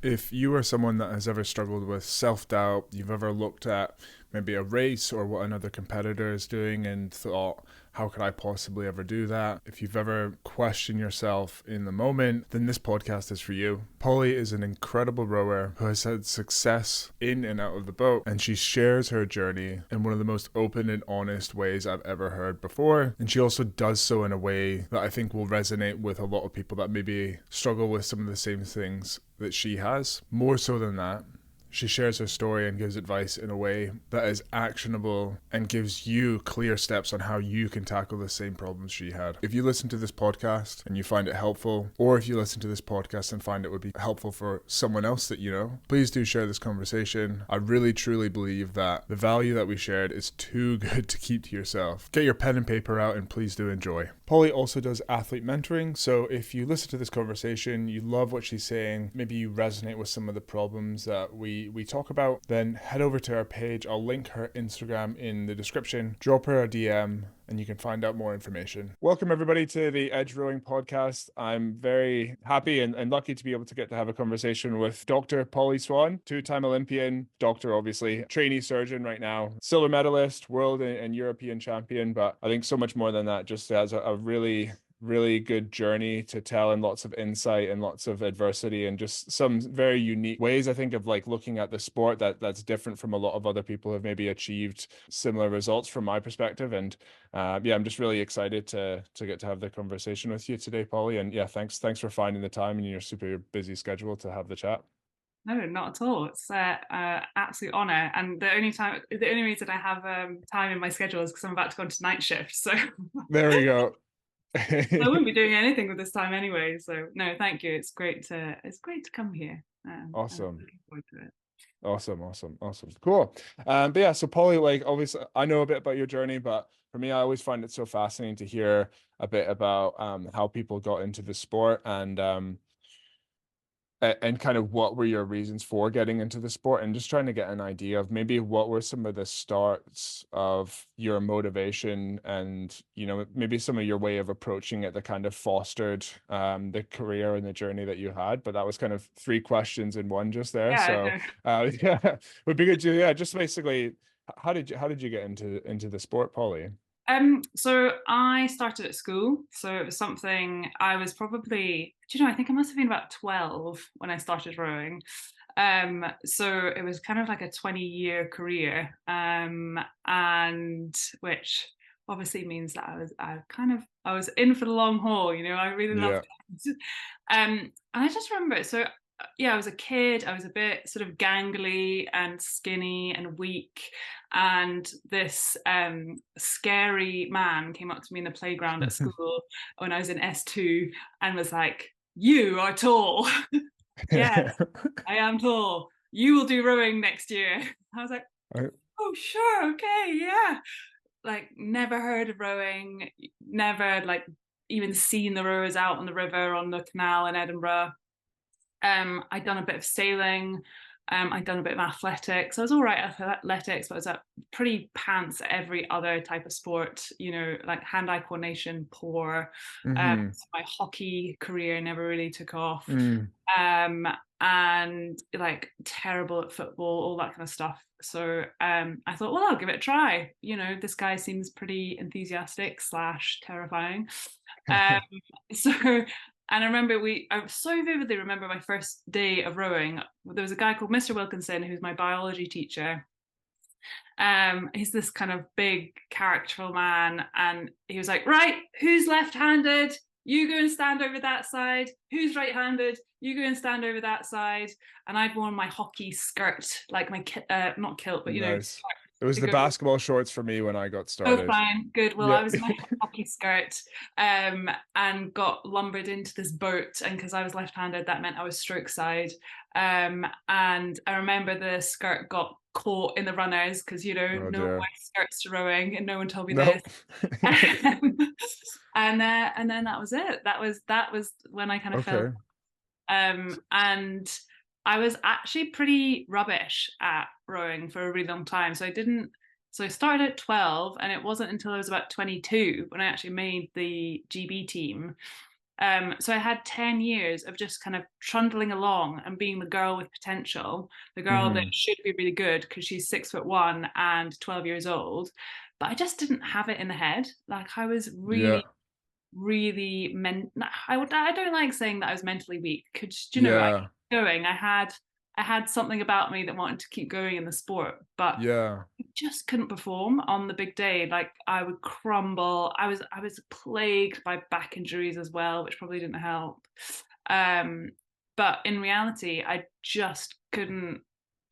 If you are someone that has ever struggled with self-doubt, you've ever looked at maybe a race or what another competitor is doing and thought, how could I possibly ever do that? If you've ever questioned yourself in the moment, then this podcast is for you. Paulie is an incredible rower who has had success in and out of the boat, and she shares her journey in one of the most open and honest ways I've ever heard before. And she also does so in a way that I think will resonate with a lot of people that maybe struggle with some of the same things that she has. More so than that, she shares her story and gives advice in a way that is actionable and gives you clear steps on how you can tackle the same problems she had. If you listen to this podcast and you find it helpful, or if you listen to this podcast and find it would be helpful for someone else that you know, please do share this conversation. I really truly believe that the value that we shared is too good to keep to yourself. Get your pen and paper out and please do enjoy. Paulie also does athlete mentoring, so if you listen to this conversation, you love what she's saying, maybe you resonate with some of the problems that we talk about, then head over to our page. I'll link her Instagram in the description. Drop her a DM and you can find out more information. Welcome everybody to the Edge Rowing Podcast. I'm very happy and lucky to be able to get to have a conversation with Dr. Paulie Swann, two-time Olympian, doctor obviously, trainee surgeon right now, silver medalist, world and European champion, but I think so much more than that, just as a really good journey to tell, and lots of insight and lots of adversity and just some very unique ways, I think, of like looking at the sport that's different from a lot of other people who have maybe achieved similar results from my perspective. And I'm just really excited to get to have the conversation with you today, Paulie. And yeah, thanks for finding the time in your super busy schedule to have the chat. No, not at all. It's absolute honor. And the only reason I have time in my schedule is because I'm about to go into night shift. So There we go. I wouldn't be doing anything with this time anyway. So no, thank you. It's great to come here. I'm Awesome. looking forward to it. Awesome. Cool. But yeah, so Paulie, like obviously I know a bit about your journey, but for me, I always find it so fascinating to hear a bit about how people got into the sport and kind of what were your reasons for getting into the sport, and just trying to get an idea of maybe what were some of the starts of your motivation and, you know, maybe some of your way of approaching it that kind of fostered the career and the journey that you had. But that was kind of three questions in one just there. Yeah, So no. yeah, would be good to, yeah, just basically how did you get into the sport, Paulie? So I started at school. So it was something I was probably, I think I must have been about 12 when I started rowing. So it was kind of like a 20-year career. And which obviously means that I was in for the long haul, I really Yeah. loved it. And I just remember, so yeah, I was a kid. I was a bit sort of gangly and skinny and weak. And this scary man came up to me in the playground at school when I was in S2 and was like, "You are tall." Yes, I am tall. You will do rowing next year. I was like, I- "Oh, sure, okay, yeah." Like, never heard of rowing, never like even seen the rowers out on the river on the canal in Edinburgh. I'd done a bit of sailing. I'd done a bit of athletics. I was all right at athletics, but I was at pretty pants at every other type of sport, like hand-eye coordination, poor. mm-hmm. So my hockey career never really took off. Mm. And like terrible at football, all that kind of stuff. So I thought, well, I'll give it a try. This guy seems pretty enthusiastic / terrifying. Um, so, and I remember I so vividly remember my first day of rowing. There was a guy called Mr. Wilkinson, who's my biology teacher. He's this kind of big characterful man, and he was like, "Right, who's left-handed? You go and stand over that side. Who's right-handed? You go and stand over that side." And I'd worn my hockey skirt, like my not kilt, but Nice. It was to the go. basketball shorts for me when I got Oh, started. fine, good. Well, Yeah. I was in my hockey skirt, and got lumbered into this boat. And because I was left-handed, that meant I was stroke side. And I remember the skirt got caught in the runners because Oh no one dear. wears skirts to rowing, and no one told me this. Nope. And then that was it. That was when I kind of fell. Okay. And I was actually pretty rubbish at rowing for a really long time. So I started at 12, and it wasn't until I was about 22 when I actually made the GB team. So I had 10 years of just kind of trundling along and being the girl with potential, the girl that Hmm. should be really good because she's 6'1" and 12 years old. But I just didn't have it in the head. Like I was Yeah. really, really I don't like saying that I was mentally weak because you know I Yeah. kept going. I had something about me that wanted to keep going in the sport, but Yeah. I just couldn't perform on the big day. Like I would crumble. I was plagued by back injuries as well, which probably didn't help. Um, but in reality, I just couldn't.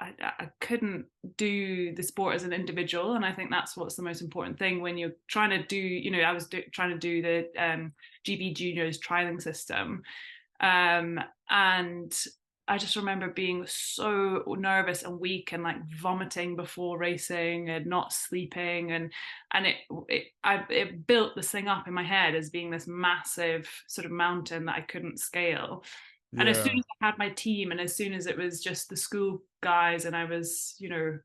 I couldn't do the sport as an individual, and I think that's what's the most important thing when you're trying to do. You know, trying to do the GB Juniors trialing system, um, and I just remember being so nervous and weak and like vomiting before racing and not sleeping and it built this thing up in my head as being this massive sort of mountain that I couldn't scale. And as soon Yeah. as I had my team and as soon as it was just the school guys and I was, you know,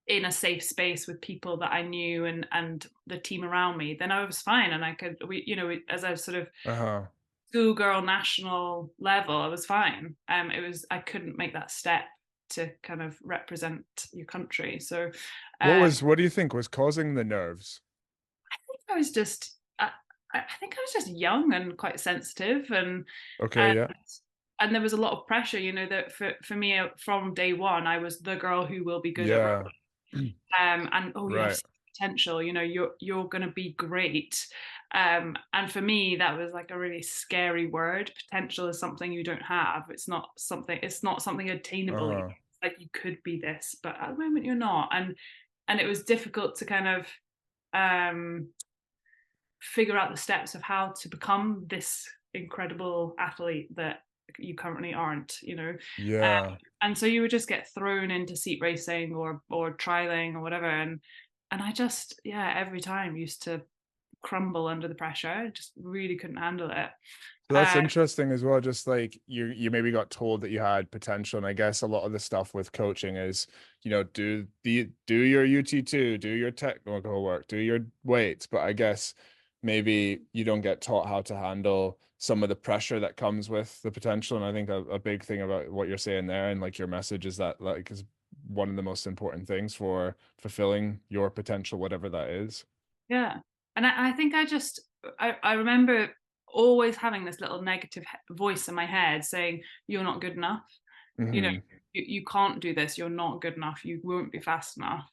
in a safe space with people that I knew and the team around me, then I was fine and I could you know, as I was sort of Uh-huh. schoolgirl national level, I was fine. It was I couldn't make that step to kind of represent your country. So What do you think was causing the nerves? I think I was just I think I was just young and quite sensitive Okay, and yeah. and there was a lot of pressure, you know, that for me from day one, I was the girl who will be good at Yeah. and oh you have Right. such potential, you know, you're going to be great, and for me that was like a really scary word. Potential is something you don't have. It's not something attainable yet. Uh-huh. Like you could be this but at the moment you're not, and it was difficult to kind of um figure out the steps of how to become this incredible athlete that you currently aren't, you know. Yeah. And so you would just get thrown into seat racing or trialing or whatever, and I just yeah every time used to crumble under the pressure. I just really couldn't handle it. So that's Uh, interesting as well. Just like you maybe got told that you had potential, and I guess a lot of the stuff with coaching is, do your UT2, do your technical work, do your weights. But I guess maybe you don't get taught how to handle some of the pressure that comes with the potential. And I think a big thing about what you're saying there and like your message is that like is one of the most important things for fulfilling your potential, whatever that is. yeah, and I think I remember always having this little negative voice in my head saying you're not good enough. You know, Hmm. you can't do this. You're not good enough. You won't be fast enough.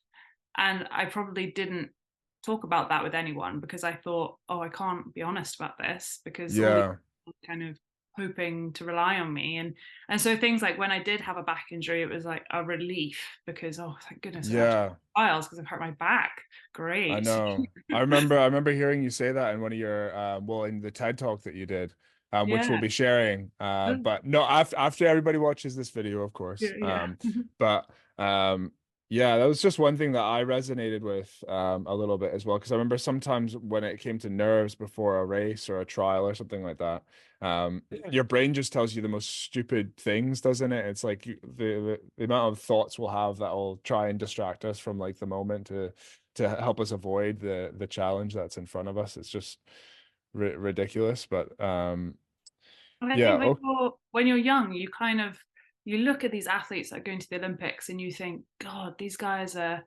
And I probably didn't talk about that with anyone because I thought, oh, I can't be honest about this because all these Yeah. people are kind of hoping to rely on me. And so things like when I did have a back injury, it was like a relief because oh thank goodness I don't have to Yeah. files because I've hurt my back. I Great. know. I remember hearing you say that in one of your well in the TED talk that you did, which we'll Yeah. be sharing. But no, after everybody watches this video, of course. Yeah. Yeah. But yeah, that was just one thing that I resonated with a little bit as well. Because I remember sometimes when it came to nerves before a race or a trial or something like that, your brain just tells you the most stupid things, doesn't it? It's like the amount of thoughts we'll have that will try and distract us from like the moment to help us avoid the challenge that's in front of us. It's just ridiculous. But And I yeah, think okay, when you're young, you kind of you look at these athletes that are going to the Olympics and you think, God, these guys are,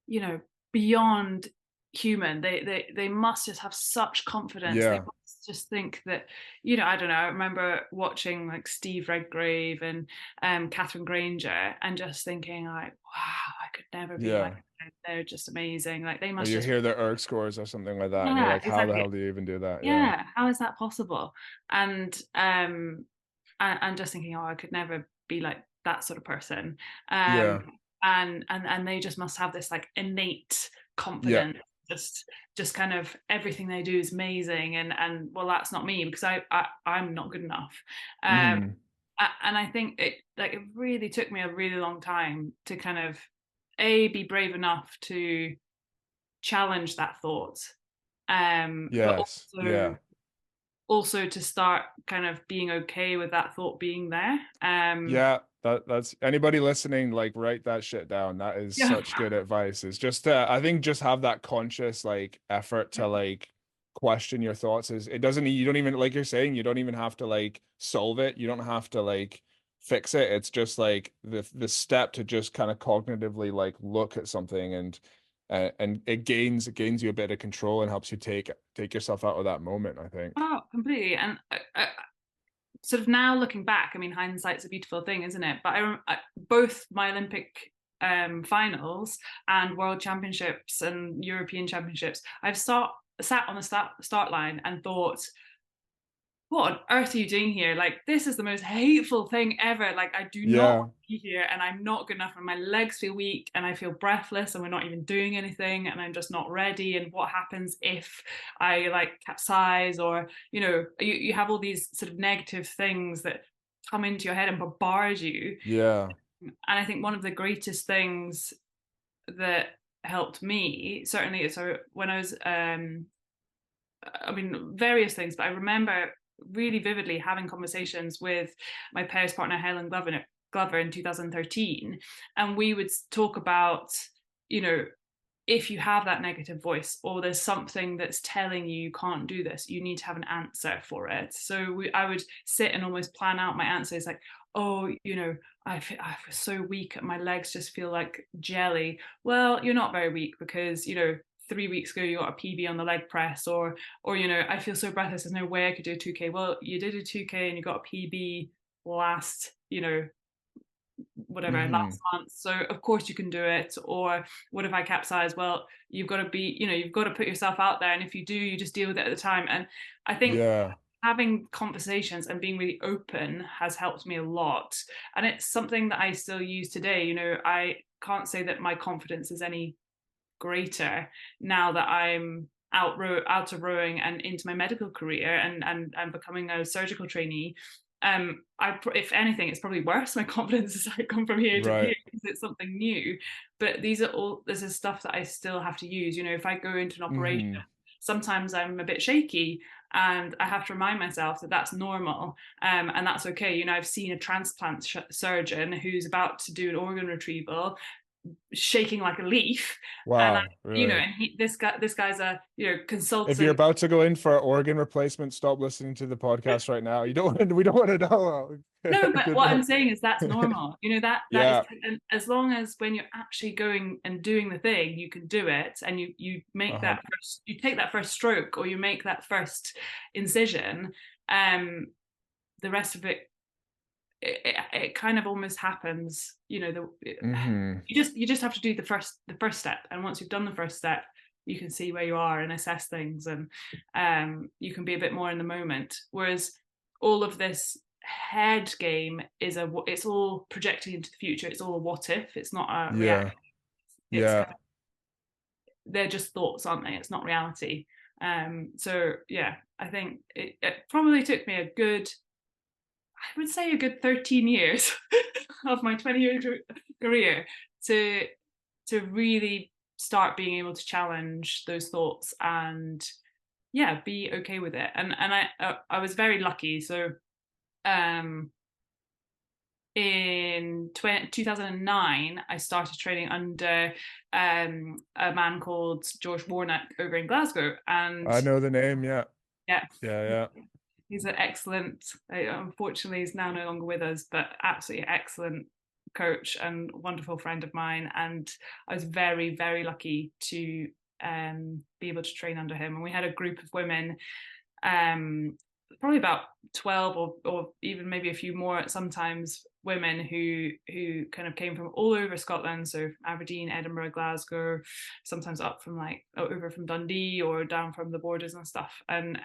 you know, beyond human. They must just have such confidence. They yeah, must just think that, you know, I don't know. I remember watching like Steve Redgrave and Catherine Granger and just thinking like, wow, I could never be like yeah. them. They're just amazing. Like they Or must you just hear their erg scores or something like that, and you're yeah, like, how the exactly. hell do you even do that? Yeah, Yeah, how is that possible? And and just thinking, oh, I could never be like that sort of person. yeah, And they just must have this like innate yeah. confidence. Just kind of everything they do is amazing. And well, that's not me because I'm not good enough. Um, Hmm. and I think it really took me a really long time to kind of a be brave enough to challenge that thought, but Yes, yeah. also to start kind of being okay with that thought being there. Yeah, that's anybody listening, like write that shit down. That is Yeah, such good advice. It's just I think just have that conscious like effort to like question your thoughts. Is it doesn't, you don't even, like you're saying, you don't even have to like solve it. You don't have to like fix it. It's just like the step to just kind of cognitively like look at something, and it gains you a bit of control and helps you take yourself out of that moment, I think. Oh, completely. And sort of now looking back, I mean, hindsight's a beautiful thing, isn't it? But both my Olympic finals and World Championships and European Championships, sat on the start line and thought, what on earth are you doing here? Like, this is the most hateful thing ever. Like, I do not Yeah. want to be here, and I'm not good enough, and my legs feel weak, and I feel breathless, and we're not even doing anything, and I'm just not ready. And what happens if I like capsize, or you have all these sort of negative things that come into your head and bombard you. Yeah. And I think one of the greatest things that helped me, certainly, so when I was I mean, various things, but I remember really vividly having conversations with my pairs partner, Helen Glover in 2013. And we would talk about, you know, if you have that negative voice, or there's something that's telling you you can't do this, you need to have an answer for it. So I would sit and almost plan out my answers, like, oh, I feel so weak, my legs just feel like jelly. Well, you're not very weak, because 3 weeks ago you got a PB on the leg press, or I feel so breathless, there's no way I could do a 2K. Well, you did a 2K and you got a PB last, whatever, Hmm. last month, so of course you can do it. Or what if I capsize? Well, you've got to put yourself out there, and if you do, you just deal with it at the time. And I think Yeah. having conversations and being really open has helped me a lot, and it's something that I still use today. I can't say that my confidence is any greater now that I'm out of rowing and into my medical career, and becoming a surgical trainee. If anything, it's probably worse. My confidence has like gone from here to here Right. because it's something new. But this is stuff that I still have to use. If I go into an operation, Hmm. sometimes I'm a bit shaky, and I have to remind myself that that's normal, and that's okay. I've seen a transplant surgeon who's about to do an organ retrieval, shaking like a leaf. And Wow, really. this guy's a If you're consultant. about to go in for an organ replacement, stop listening to the podcast right now. You don't we don't want to know. No, but Good what I'm luck. saying is that's normal. That is, Yeah. and as long as when you're actually going and doing the thing, you can do it, and Uh-huh. you take that first stroke, or you make that first incision. The rest of it kind of almost happens. Hmm. You just have to do the first step, and once you've done the first step, you can see where you are and assess things, and you can be a bit more in the moment. Whereas all of this head game it's all projecting into the future. It's all a what if. It's not a reality. Yeah. It's Yeah. kind of, they're just thoughts, aren't they? It's not reality. So yeah, I think it probably took me I would say a good 13 years of my 20-year career to really start being able to challenge those thoughts, and yeah, be okay with it. And I was very lucky. So um in 2009 I started training under a man called George Warnett over in Glasgow. And I know the name, yeah. yeah, Yeah, he's an excellent, unfortunately he's now no longer with us, but absolutely excellent coach and wonderful friend of mine. And I was very, very lucky to be able to train under him. And we had a group of women, probably about 12, or even maybe a few more sometimes, women who kind of came from all over Scotland, so Aberdeen, Edinburgh, Glasgow, sometimes up from like over from Dundee or down from the borders and stuff. And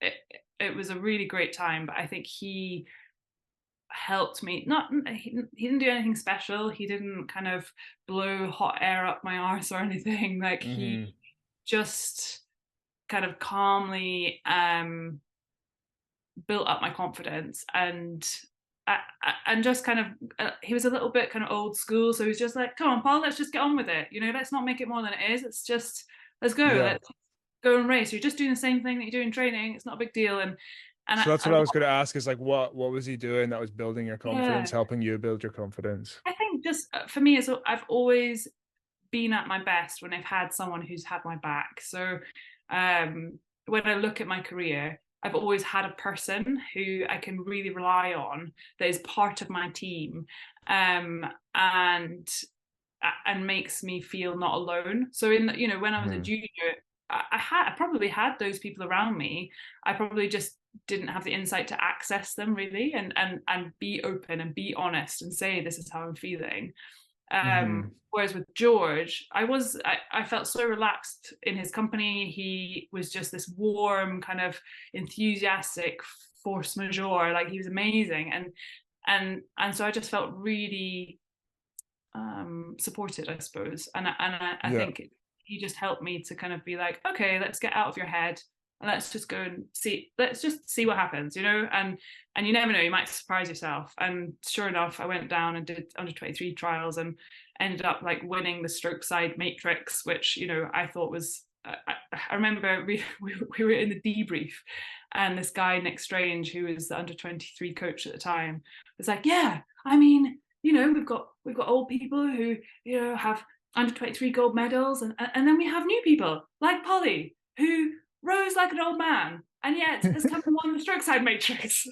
it, it was a really great time. But I think he helped me. Not he didn't do anything special. He didn't kind of blow hot air up my arse or anything. Like, yeah. he Hmm. just kind of calmly built up my confidence. And just kind of he was a little bit kind of old school, so he was just like, come on, Paul, let's just get on with it. Let's not make it more than it is. It's just, let's go. Yeah. Let's go and race. You're just doing the same thing that you do in training. It's not a big deal. And So that's I what I was going to ask, is like what was he doing that was building your confidence, yeah, helping you build your confidence? I think just for me, I've always been at my best when I've had someone who's had my back. So When I look at my career, I've always had a person who I can really rely on that is part of my team, and makes me feel not alone. So when I was a Hmm. junior, I probably had those people around me. I probably just didn't have the insight to access them really, and be open and be honest and say this is how I'm feeling. Hmm. Whereas with George, I felt so relaxed in his company. He was just this warm, kind of enthusiastic force majeure. Like, he was amazing, and so I just felt really supported, I suppose. And I Yeah. think he just helped me to kind of be like, okay, let's get out of your head and let's just go and see. Let's just see what happens, And you never know, you might surprise yourself. And sure enough, I went down and did under 23 trials and ended up like winning the stroke side matrix, which I thought was. I remember we were in the debrief, and this guy Nick Strange, who was the under 23 coach at the time, was like, "Yeah, I mean, we've got old people who have under 23 gold medals, and then we have new people like Paulie, who rose like an old man and yet has come and won the stroke side matrix."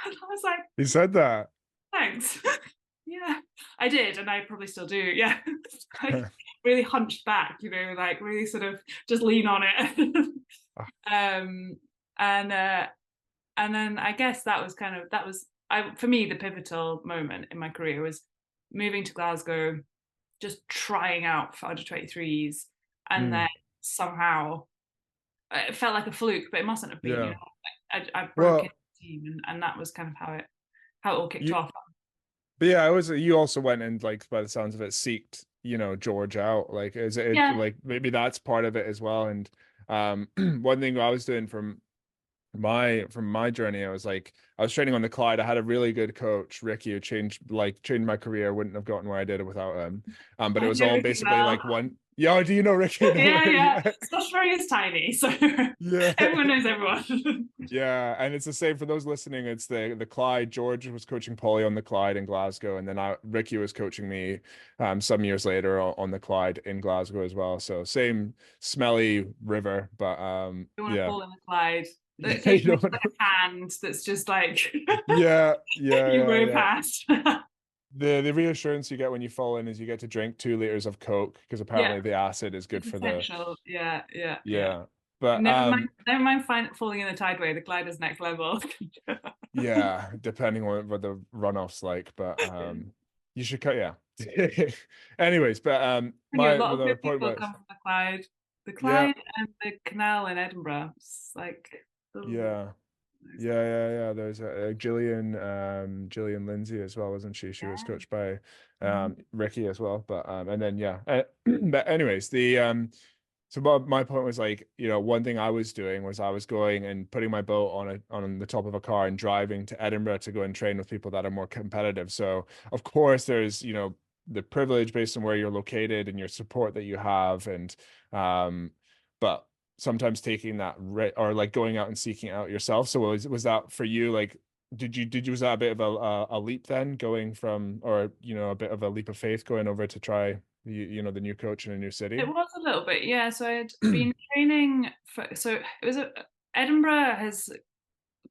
And I was like, He said that. thanks. Yeah, I did, and I probably still do. Yeah. Like, really hunched back, like really sort of just lean on it. um and and then I guess that was for me, the pivotal moment in my career was moving to Glasgow, just trying out for under 23s, and then Mm. somehow it felt like a fluke, but it mustn't have been. Yeah. I broke into Well, the team, and that was kind of how it all kicked you off. but yeah, I was you also went and like by the sounds of it seeked, George out. Like is it Yeah, like maybe that's part of it as well. And one thing I was doing from my journey, I was training on the Clyde. I had a really good coach, Ricky, who changed my career. Wouldn't have gotten where I did without him. But it I was know all Ricky basically well. like one. Yeah, do you know Ricky? No Yeah, way. yeah. Yeah. Stuttering is tiny, so Yeah. everyone knows everyone. Yeah, and it's the same for those listening. It's the Clyde. George was coaching Paulie on the Clyde in Glasgow, and then Ricky was coaching me some years later on the Clyde in Glasgow as well. So same smelly river, but You want to yeah. fall in the Clyde. Yeah, you Occasionally, don't like know. a hand that's just like Yeah, yeah, you yeah, row yeah. past. The reassurance you get when you fall in is you get to drink 2 liters of Coke because Yeah, apparently the acid is good it's for the essential. Yeah, yeah, yeah. yeah. But Never mind falling in the tideway. The Clyde is next level. yeah, depending on what the runoff's like, but you should cut yeah. Anyways, but A my lot of the good point people was come from the yeah, Clyde and the canal in Edinburgh. It's like, oh, yeah. Yeah, yeah, yeah. There's Gillian Lindsay as well, wasn't she? She was yeah. coached by Mhm. Ricky as well. But and then yeah. But anyways, the so my point was like, one thing I was doing was I was going and putting my boat on the top of a car and driving to Edinburgh to go and train with people that are more competitive. So of course there's, the privilege based on where you're located and your support that you have um but sometimes taking that or like going out and seeking out yourself. So was that for you like was that a bit of a leap then going from or a bit of a leap of faith going over to try the new coach in a new It city? was a little bit, yeah. So I'd been training so it was Edinburgh has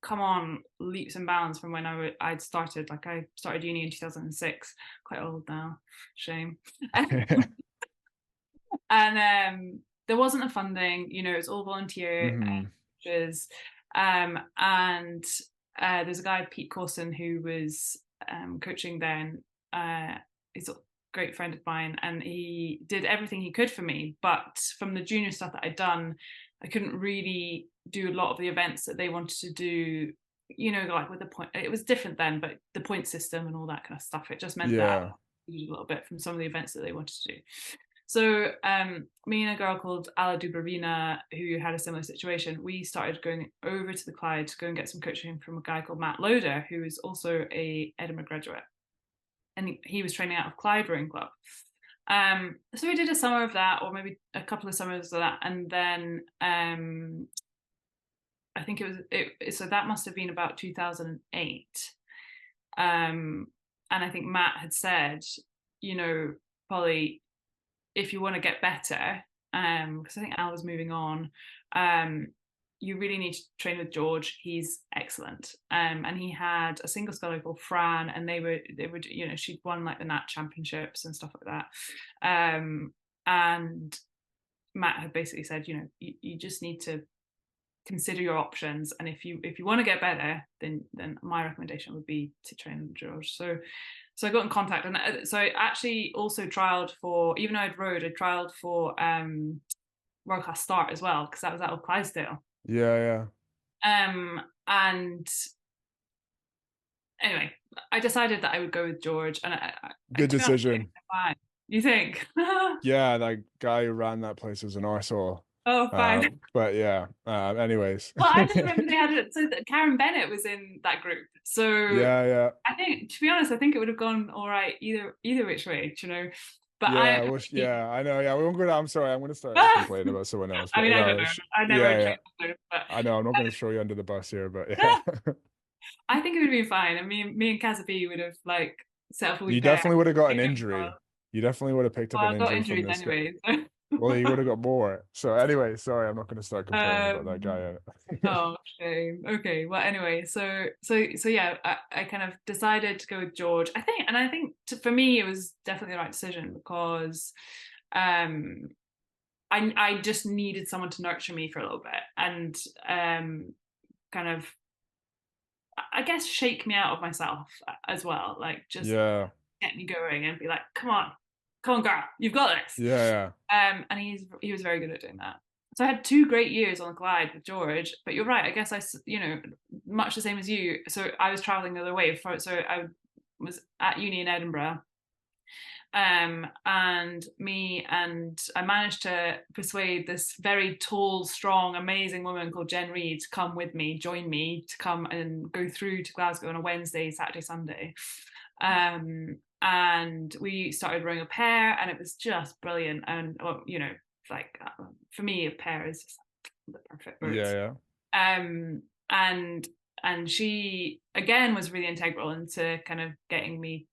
come on leaps and bounds from when I'd started. Like, I started uni in 2006, quite old now, shame. And there wasn't a funding, it's all volunteer Hmm. coaches. And there's a guy, Pete Corson, who was coaching then. He's a great friend of mine, and he did everything he could for me. But from the junior stuff that I'd done, I couldn't really do a lot of the events that they wanted to do. Like with the point, it was different then, but the point system and all that kind of stuff, it just meant that I Yeah. a little bit from some of the events that they wanted to do. So me and a girl called Ala Dubravina, who had a similar situation, we started going over to the Clyde to go and get some coaching from a guy called Matt Loader, who is also a Edinburgh graduate. And he was training out of Clyde Rowing Club. So we did a summer of that, or maybe a couple of summers of that. And then I think so that must have been about 2008. And I think Matt had said, Polly, if you want to get better, because I think Al was moving on. Um, you really need to train with George. He's excellent. And he had a single scully called Fran, and they would, you know, she'd won like the Nat championships and stuff like that. And Matt had basically said, you know, you just need to consider your options, and if you want to get better, then my recommendation would be to train with George. So I got in contact, and so I actually also trialed for, even though I'd rowed, I trialed for World Class Start as well, because that was out of Clydesdale. Yeah, And anyway, I decided that I would go with George, and good to be honest, decision. fine. You think? Yeah, that guy who ran that place was an arsehole. Oh, fine. But yeah. Anyways. Well, I just remember they had it. So that Karen Bennett was in that group. So Yeah. I think, to be honest, I think it would have gone all right either which way, you know. But Yeah, yeah, I know. Yeah, we won't go. I'm sorry. I'm going to start complaining about someone else. I But mean, I don't know. I never yeah. trained with her, but I know. I'm not going to throw you under the bus here, but yeah. I think it would have been fine. And me and Cassidy would have like set up a You wee pair. definitely would have got an injury. You definitely would have picked up Well, an I got injury from injuries this guy. anyway. Well, you would have got more. So anyway, sorry, I'm not going to start complaining about that Um, guy. oh, shame. Okay. Well, anyway, so yeah, I kind of decided to go with George. I think for me it was definitely the right decision, because um I just needed someone to nurture me for a little bit, and kind of, I guess, shake me out of myself as well, like just Yeah, get me going and be like, come on, girl, you've got this. yeah. And he was very good at doing that. So I had 2 great years on the Clyde with George. But you're right, I guess you know, much the same as you. So I was traveling the other way. So I was at uni in Edinburgh. And I managed to persuade this very tall, strong, amazing woman called Jen Reed to come with me, join me, to come and go through to Glasgow on a Wednesday, Saturday, Sunday. And we started rowing a pair, and it was just brilliant. And well, you know, like, for me, a pair is just the perfect Yeah, words. yeah. Um, and she again was really integral into kind of getting me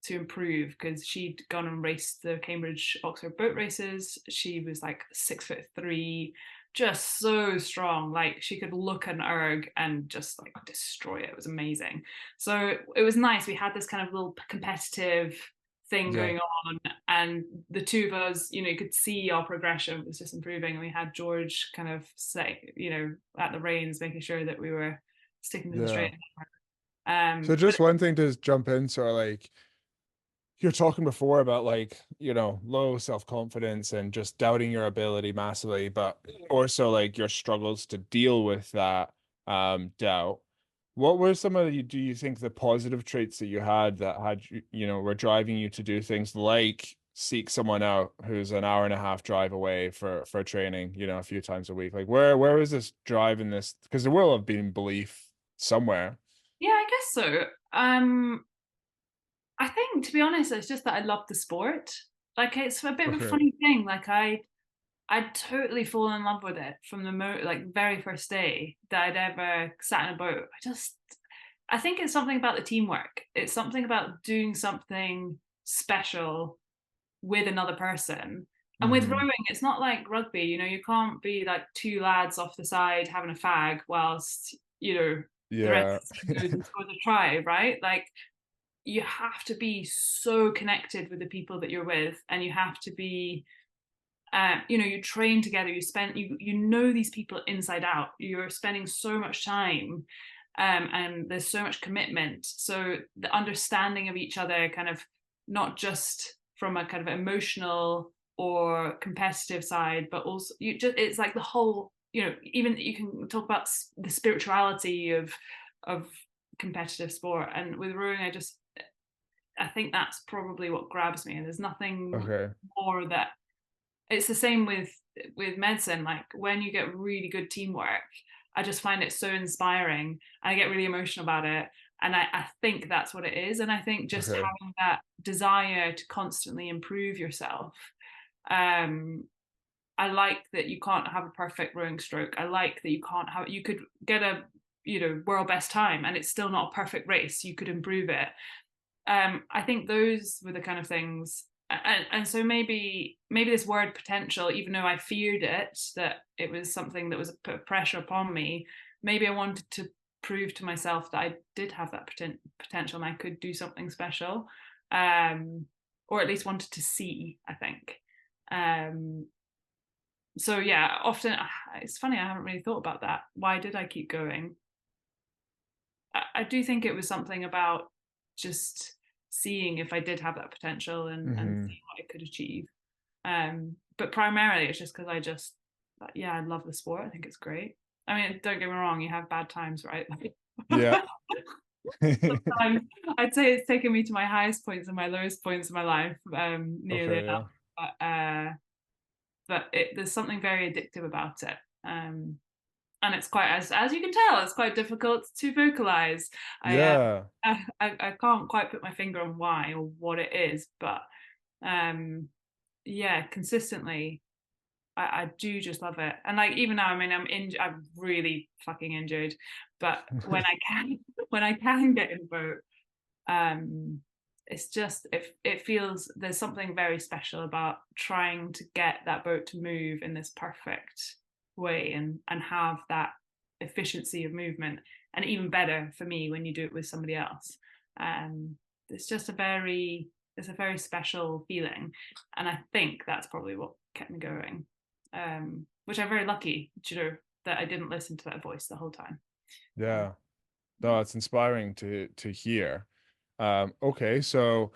to improve, because she'd gone and raced the Cambridge Oxford boat races. She was like 6'3", just so strong. Like, she could look an erg and just like destroy it. It was amazing. So it was nice. We had this kind of little competitive thing Yeah. going on, and the two of us, you know, you could see our progression was just improving, and we had George kind of you know, at the reins, making sure that we were sticking to the Yeah. straight. Um So but just one thing to jump in, so like you're talking before about like, low self-confidence and just doubting your ability massively, but also like your struggles to deal with that doubt. What were some of do you think the positive traits that you had that were driving you to do things like seek someone out who's an hour and a half drive away for training, a few times a week? Like where is this drive in this? Because there will have been belief somewhere. yeah, I guess so. I think, to be honest, it's just that I love the sport. Like, it's a bit of a Okay. funny thing. Like, I totally fall in love with it from the very first day that I'd ever sat in a boat. I think it's something about the teamwork. It's something about doing something special with another person. And with Hmm. rowing, it's not like rugby. You know, you can't be like two lads off the side having a fag whilst, you know, the rest Yeah. of the team goes and scores a try, right? Like, you have to be so connected with the people that you're with, and you have to be, you know, you train together, you know these people inside out, you're spending so much time, and there's so much commitment. So the understanding of each other, kind of, not just from a kind of emotional or competitive side, but also it's like the whole, you know, even you can talk about the spirituality of competitive sport. And with rowing, I think that's probably what grabs me. And there's nothing Okay. more that, it's the same with medicine. Like, when you get really good teamwork, I just find it so inspiring, and I get really emotional about it. And I think that's what it is. And I think just Okay. having that desire to constantly improve yourself. Um, I like that you can't have a perfect rowing stroke. I like that you could get a, you know, world best time, and it's still not a perfect race. You could improve it. I think those were the kind of things and so maybe this word potential, even though I feared it, that it was something that was a put pressure upon me, maybe I wanted to prove to myself that I did have that potential and I could do something special, or at least wanted to see, I think. So yeah, often it's funny, I haven't really thought about that. Why did I keep going? I do think it was something about just seeing if I did have that potential and Hmm. seeing what I could achieve. But primarily it's just because yeah, I love the sport. I think it's great. I mean, don't get me wrong, you have bad times, right? Yeah. Sometimes I'd say it's taken me to my highest points and my lowest points in my life, nearly Okay, enough. yeah. But there's something very addictive about it. And it's quite, as you can tell, it's quite difficult to vocalize. Yeah. I can't quite put my finger on why or what it is, but yeah, consistently I do just love it. And like even now, I mean, I'm really fucking injured, but when I can when I can get in the boat, um it's just it feels there's something very special about trying to get that boat to move in this perfect way and have that efficiency of movement, and even better for me when you do it with somebody else. um it's just it's a very special feeling, and I think that's probably what kept me going, which I'm very lucky, you know, that I didn't listen to that voice the whole time. Yeah. No, it's inspiring to hear. Okay, so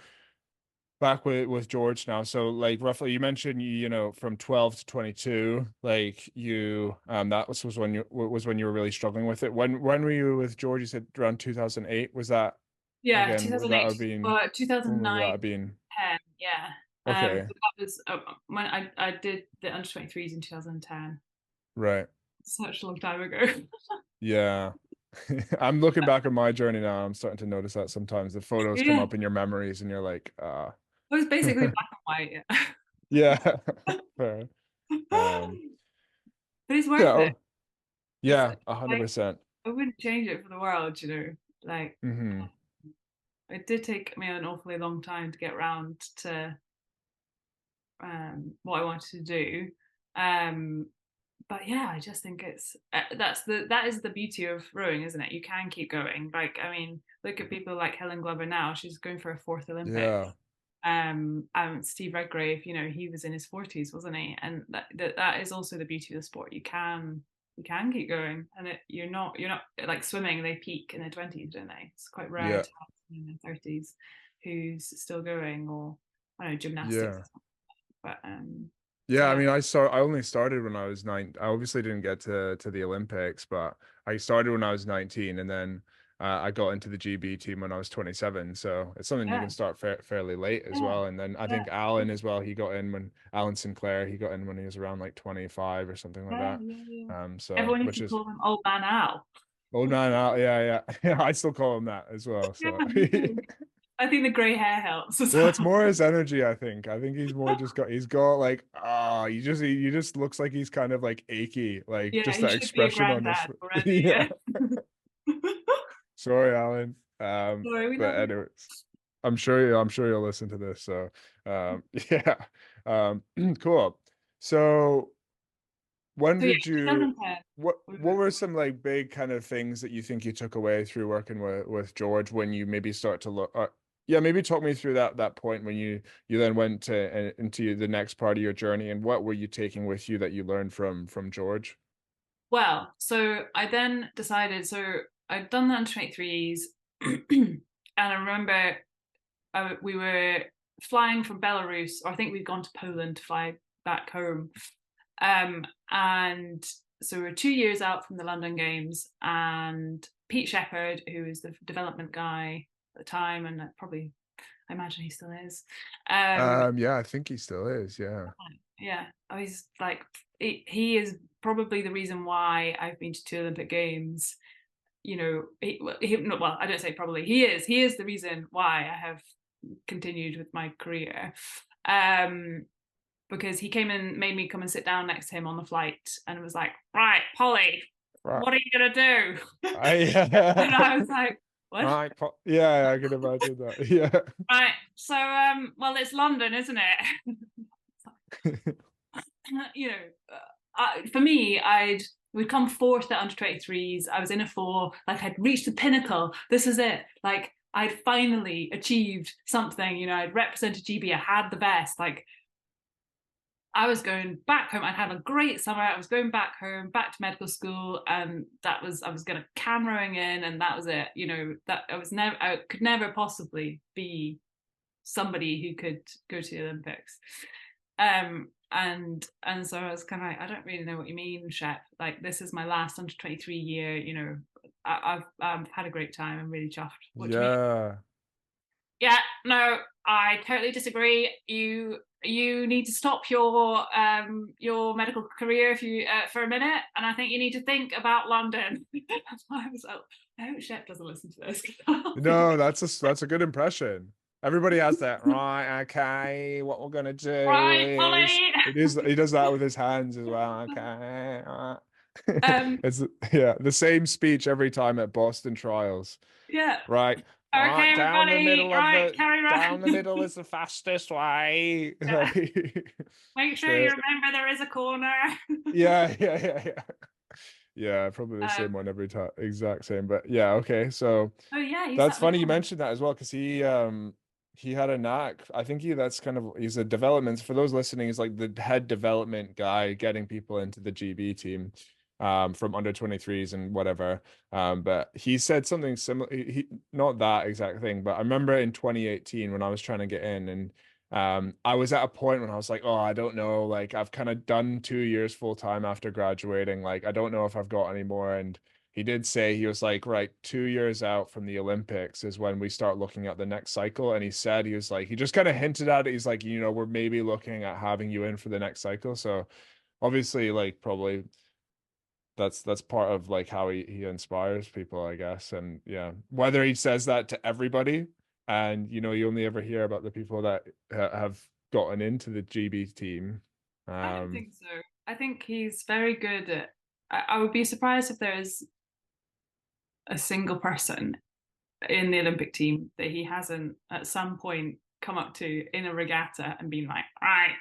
back with George now. So like roughly you mentioned you know from 12 to 22, like you that was when you were really struggling with it. When were you with George? You said around 2008. Was that Yeah, again, would that 2008, have been when would that 2009, have been? 10, yeah. Okay, But that was when I did the under 23s in 2010. right. Such a long time ago. Yeah. I'm looking back at my journey now. I'm starting to notice that sometimes the photos come Yeah, up in your memories and you're like, it was basically black and white. yeah. Fair. Um, But it's yeah, worth it. oh, It's yeah, like 100%. I wouldn't change it for the world, you know. Like Hmm. it did take me an awfully long time to get around to what I wanted to do. Um, but yeah, I just think it's that is the beauty of rowing, isn't it? You can keep going. Like, I mean, look at people like Helen Glover now. She's going for a fourth Olympic. Yeah. Steve Redgrave, you know, he was in his 40s, wasn't he? And that is also the beauty of the sport. You can keep going, and you're not like swimming. They peak in their 20s, don't they? It's quite rare Yeah. to have someone in their 30s who's still going, or I don't know, gymnastics. Yeah. But Yeah, I yeah, mean, I only started when I was 9. I obviously didn't get to the Olympics, but I started when I was 19, and then I got into the GB team when I was 27. So it's something you yeah, can start fairly late as yeah, well. And then I yeah, think Alan as well, he got in when Alan Sinclair, he got in when he was around like 25 or something like yeah, that. yeah, yeah. So Everyone used which to is call him Old Man Al. old man out. Yeah, yeah. Yeah, I still call him that as well. Yeah, So me too. I think the grey hair helps as well, it's well. more his energy, I think. I think he's got like he just looks like he's kind of like achy, like Yeah, just he that should be a expression on his granddad already. yeah. Yeah. Sorry, Alan. Sorry, we But love you. anyways, I'm sure you'll listen to this. So yeah. Cool. So when So yeah, did you 2010. what were some like big kind of things that you think you took away through working with George when you maybe start to look yeah, maybe talk me through that point when you then went to into the next part of your journey, and what were you taking with you that you learned from George? Well, so I then decided, so I'd done the under 23s, and I remember we were flying from Belarus, or I think we'd gone to Poland to fly back home. And so we were 2 years out from the London Games, and Pete Shepherd, who was the development guy at the time, and probably I imagine he still is. Yeah, I think he still is. Yeah. Yeah, he's like he is probably the reason why I've been to 2 Olympic Games. You know, no, well, I don't say probably. He is the reason why I have continued with my career. Because he came and made me come and sit down next to him on the flight, and was like, "Right, Paulie, Right. what are you gonna do?" I And I was like, What? Right. Yeah, I can imagine that. Yeah. Right. So, well, it's London, isn't it? you know, for me, we'd come fourth at under 23s. I was in a four, like I'd reached the pinnacle. This is it. Like I'd finally achieved something. I'd represented GB. I had the best. Like I was going back home. I'd had a great summer. I was going back home, back to medical school, and I was going to cameroing in, and that was it. That I could never possibly be somebody who could go to the Olympics. And so I was kind of like, I don't really know what you mean, Shep. Like this is my last under 23 year. I've had a great time. I'm really chuffed. What do you mean? Yeah. Yeah, no, I totally disagree. You need to stop your medical career if you for a minute, and I think you need to think about London. That's why I was like, I hope Shep doesn't listen to this. No, that's a good impression. Everybody has that, right? Okay, what we're gonna do Right, is Paulie. he does that with his hands as well. Okay, all right. Um, It's yeah, the same speech every time at Boston trials. yeah. Right. All right, Okay, everybody. Right, carry down the on. middle is the fastest way. Yeah. Make sure you The remember there is a corner. yeah. Yeah, probably the same um, one every time. Exact same. But yeah, okay. So oh yeah, you that's sat funny you there. mentioned that as well, because he had a knack. I think that's kind of he's a development for those listening, he's like the head development guy getting people into the GB team from under 23s and whatever. But he said something similar, he not that exact thing, but I remember in 2018 when I was trying to get in, and I was at a point when I was like, oh, I don't know, like I've kind of done 2 years full time after graduating, like I don't know if I've got any more. And he did say, he was like, right, 2 years out from the Olympics is when we start looking at the next cycle. And he said, he was like, he just kind of hinted at it. He's like, we're maybe looking at having you in for the next cycle. So obviously, like, probably that's part of like how he inspires people, I guess. And yeah, whether he says that to everybody, and you only ever hear about the people that have gotten into the GB team. I don't Um, think so. I think he's very good at. I would be surprised if there is a single person in the Olympic team that he hasn't at some point come up to in a regatta and been like, all right,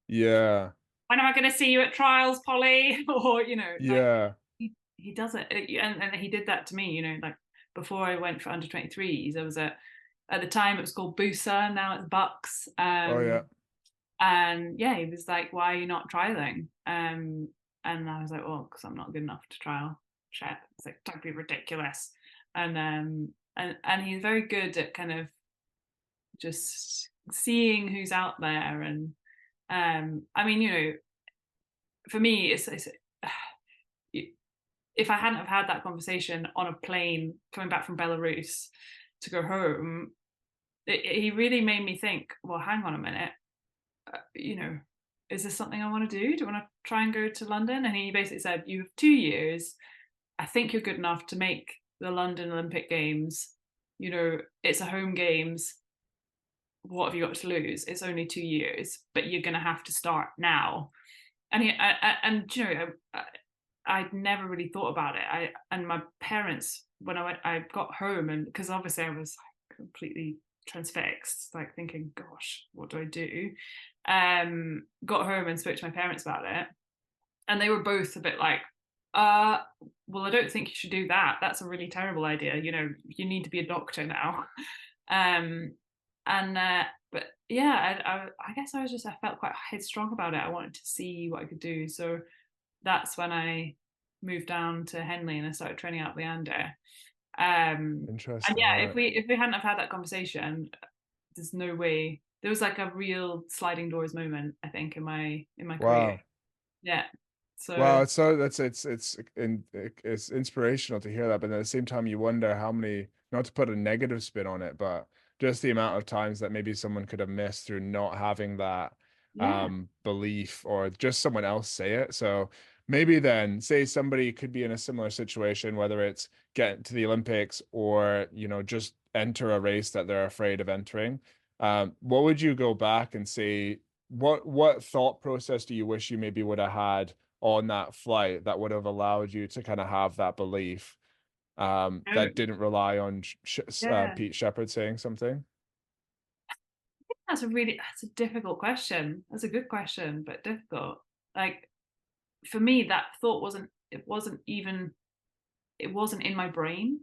yeah, when am I going to see you at trials, Polly? Or, like yeah, he does it. And he did that to me, like before I went for under 23s, I was at the time it was called Boosa, now it's Bucks. oh yeah, And yeah, he was like, why are you not trialing? And I was like, well, because I'm not good enough to trial. Shit. It's like, don't be ridiculous. And he's very good at kind of just seeing who's out there. And I mean, for me, it's if I hadn't have had that conversation on a plane coming back from Belarus to go home, he really made me think, well, hang on a minute, is this something I want to do? Do I want to try and go to London? And he basically said, you have 2 years. I think you're good enough to make the London Olympic Games. It's a home games. What have you got to lose? It's only 2 years, but you're going to have to start now. I'd never really thought about it. And my parents, when I got home, and because obviously I was completely transfixed, like thinking, gosh, what do I do? Got home and spoke to my parents about it, and they were both a bit like, well, I don't think you should do that. That's a really terrible idea. You need to be a doctor now. But yeah, I guess I felt quite headstrong about it. I wanted to see what I could do. So that's when I moved down to Henley and I started training out Leander. And interesting. yeah, Right. if we hadn't have had that conversation, there's no way. There was like a real sliding doors moment, I think, in my career. Wow. Yeah. Wow, So it's so it's inspirational to hear that, but at the same time, you wonder how many, not to put a negative spin on it, but just the amount of times that maybe someone could have missed through not having that yeah, belief, or just someone else say it. So maybe then, say somebody could be in a similar situation, whether it's get to the Olympics or just enter a race that they're afraid of entering. What would you go back and say? What thought process do you wish you maybe would have had on that flight that would have allowed you to kind of have that belief? that didn't rely on Yeah, Pete Shepherd saying something? that's a difficult question. That's a good question, but difficult. Like for me, that thought it wasn't in my brain.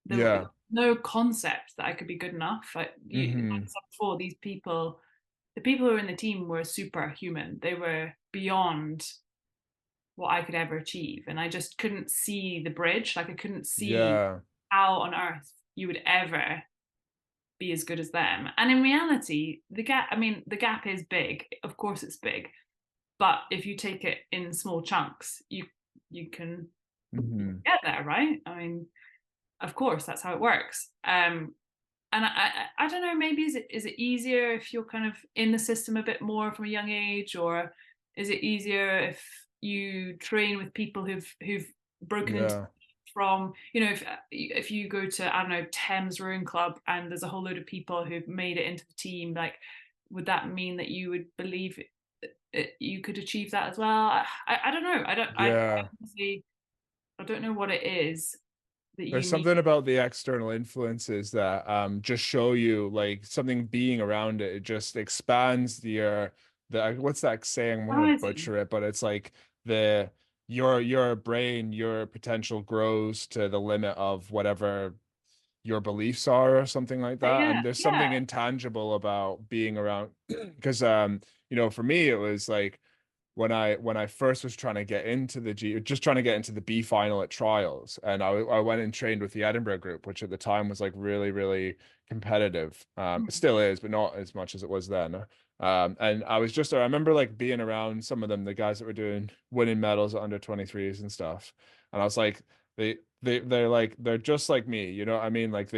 There was Yeah. no concept that I could be good enough. Like like I Hmm. said before, the people who were in the team were superhuman. They were beyond what I could ever achieve, and I just couldn't see the bridge. Like I couldn't see Yeah. how on earth you would ever be as good as them. And in reality, the gap is big. Of course, it's big. But if you take it in small chunks, you can Hmm. get there, right? I mean, of course, that's how it works. And I don't know, maybe is it easier if you're kind of in the system a bit more from a young age, or is it easier if you train with people who've broken into Yeah. from, if you go to, I don't know, Thames Rowing Club and there's a whole load of people who've made it into the team, like would that mean that you would believe you could achieve that as well? I don't know. Yeah. Honestly, I don't know what it is that There's you need. something about the external influences that just show you like something being around it. It just expands the what's that saying? I'm gonna Horizon. butcher it, but it's like the your brain, your potential grows to the limit of whatever your beliefs are or something like that. Yeah, And there's something yeah. intangible about being around because for me it was like when I first was trying to get into the just trying to get into the B final at trials, and I went and trained with the Edinburgh group, which at the time was like really really competitive. It Mm. still is, but not as much as it was then. And I remember like being around some of them, the guys that were doing winning medals at under 23s and stuff, and I was like, they're just like me, you know what I mean? Like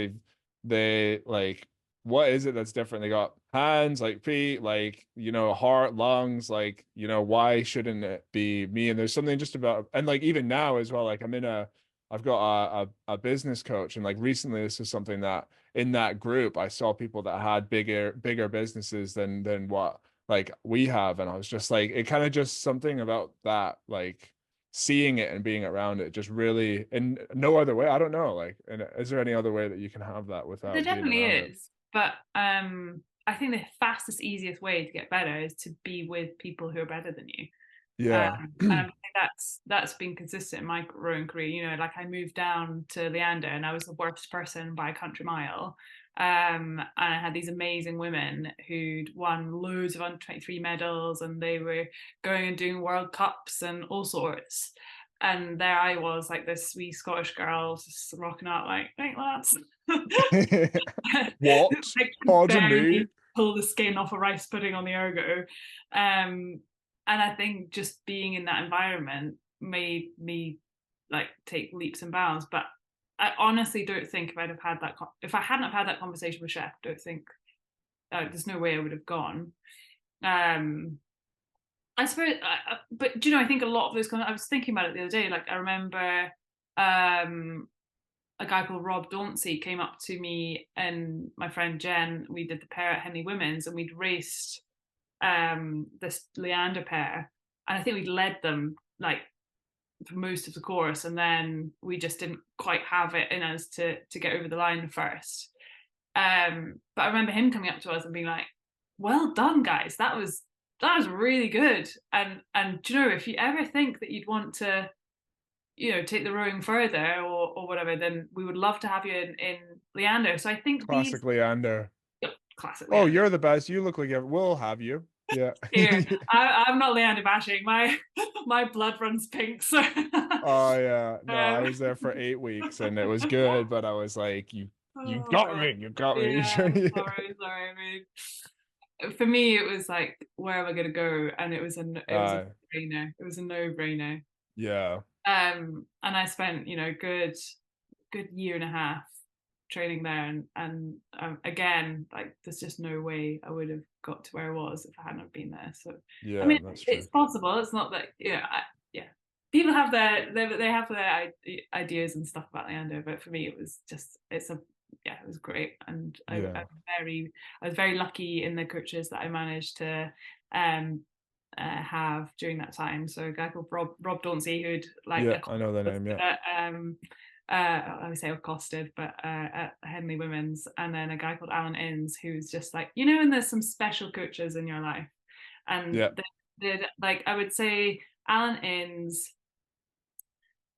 they like what is it that's different? They got hands, like feet, like, heart, lungs, like, why shouldn't it be me? And there's something just about, and like even now as well, like I've got a business coach. And like recently, this is something that in that group, I saw people that had bigger businesses than what like we have. And I was just like, it kind of just something about that, like seeing it and being around it just really, and no other way. I don't know. Like, and is there any other way that you can have that There without being definitely around it? is, but I think the fastest, easiest way to get better is to be with people who are better than you. Yeah. And I think that's been consistent in my rowing career. Like I moved down to Leander, and I was the worst person by a country mile. And I had these amazing women who'd won loads of under 23 medals, and they were going and doing World Cups and all sorts. And there I was, like this wee Scottish girl, just rocking out like, "Hey lads." What? I could Pardon me? barely pull the skin off a rice pudding on the ergo. Um, and I think just being in that environment made me like take leaps and bounds. But I honestly don't think if I hadn't have had that conversation with Chef, I don't think there's no way I would have gone. Um, I suppose, but do you know? I think a lot of those I was thinking about it the other day. Like I remember um, a guy called Rob Dauncey came up to me and my friend Jen. We did the pair at Henley Women's, and we'd raced this Leander pair, and I think we'd led them like for most of the course, and then we just didn't quite have it in us to get over the line first. But I remember him coming up to us and being like, "Well done, guys. That was really good." And do you know, if you ever think that you'd want to, take the rowing further or whatever, then we would love to have you in Leander. So I think these Classic Leander. classic Oh, Leander. you're the best. You look like we'll have you. Yeah. Here, I'm not Leander bashing. My blood runs pink. So Oh yeah. No, I um, was there for 8 weeks and it was good, but I was like, you oh got god, me. You got me. yeah. Sorry. I mean, for me, it was like, where am I going to go? And it was a Uh, no-brainer. It was a no-brainer. yeah. And I spent, good year and a half training there, and again, like there's just no way I would have got to where I was if I hadn't have been there. So, I Yeah, mean, that's it's true. possible. It's not that, yeah. People have they have their ideas and stuff about Leander, but for me, it was just it was great, and Yeah. I was very lucky in the coaches that I managed to um have during that time. So a guy called Rob Dauncey, who'd like Yeah, I know the accomplished name. Yeah. at I would say accosted, but at Henley Women's, and then a guy called Alan Innes, who's just like, and there's some special coaches in your life, and Yeah. they did, like, I would say Alan Innes,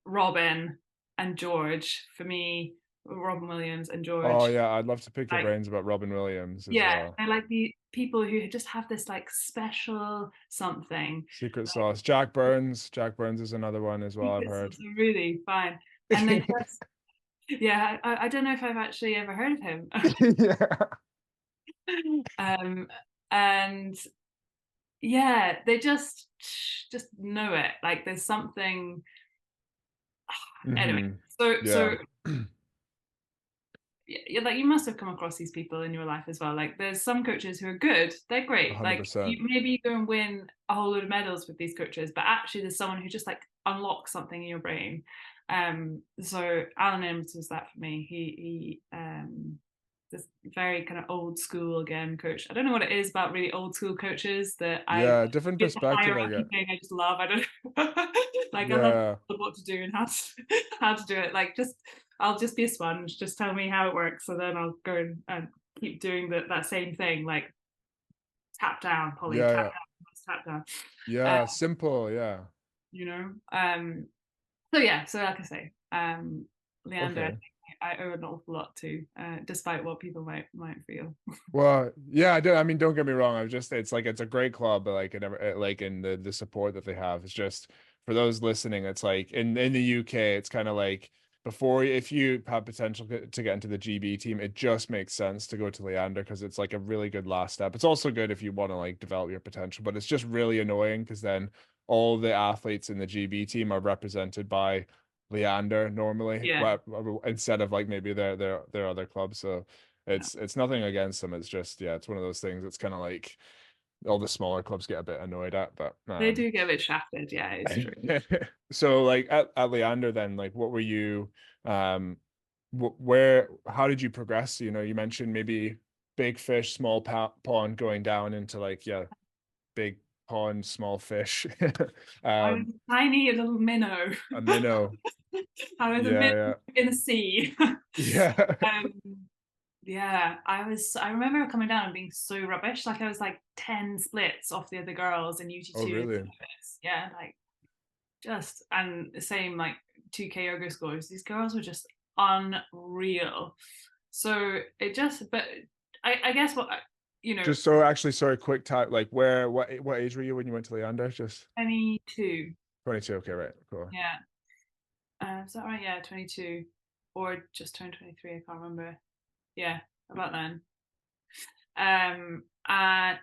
Robin, and George for me. Robin Williams and Oh George, yeah, I'd love to pick your like, brains about Robin Williams as yeah, well. they're like the people who just have this like special something. Secret Like, sauce. Jack Burns. Jack Burns is another one as well, I've it's heard. really fine. And they just, yeah, I don't know if I've actually ever heard of him. Yeah. um, and yeah, they just know it. Like there's something. Anyway, Hmm. so Yeah. yeah, like you must have come across these people in your life as well. Like there's some coaches who are good, they're great. Like 100%. maybe you go and win a whole load of medals with these coaches, but actually there's someone who just like unlocks something in your brain. So Alan Imms was that for me. He this very kind of old school again coach. I don't know what it is about really old school coaches that Yeah, different it's a perspective, I hierarchy get. thing I just love. I don't know. Like I love Yeah. what to do and how to do it. Like just I'll just be a sponge. Just tell me how it works, so then I'll go and keep doing that same thing. Like tap down, Paulie, Yeah, tap yeah. down, tap down. Uh, Yeah, simple, yeah. you know. So yeah. So like I say, Leander, Okay. I owe an awful lot to, despite what people might feel. Well, yeah, I do. I mean, don't get me wrong. I'm just, it's like it's a great club, but like it never, like in the support that they have, it's just for those listening. It's like in the UK, it's kind of like before, if you have potential to get into the GB team, it just makes sense to go to Leander because it's like a really good last step. It's also good if you want to like develop your potential, but it's just really annoying because then all the athletes in the GB team are represented by Leander normally, Yeah. well, instead of like maybe their other clubs. So. It's nothing against them. It's just yeah, it's one of those things. It's kind of like all the smaller clubs get a bit annoyed at, but They do get a bit shafted. Yeah, it's true. so like at Leander then, like what were you where how did you progress? You mentioned maybe big fish, small pond going down into like yeah, big pond, small fish. I was um a tiny little minnow. a minnow. I was a minnow Yeah, in the sea. yeah. Yeah. um, yeah, I remember coming down and being so rubbish. Like I was like 10 splits off the other girls in Oh, UT2 and really? service. Yeah, like just and the same like 2K yoga scores. These girls were just unreal. So it just, but I guess what Just so actually, sorry, quick time. Like what age were you when you went to Leander? Just 22. 22. Okay, right, cool. Yeah. Is that right? Yeah, 22. Or just turned 23, I can't remember. Yeah, about then.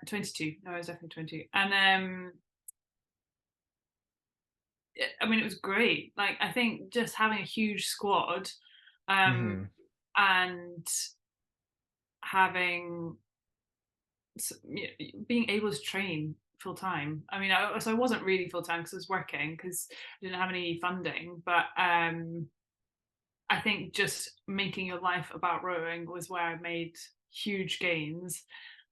22. No, I was definitely 22. And I mean, it was great. Like, I think just having a huge squad, Hmm. and having being able to train full time. I mean, so I wasn't really full time because I was working because I didn't have any funding. But I think just making your life about rowing was where I made huge gains.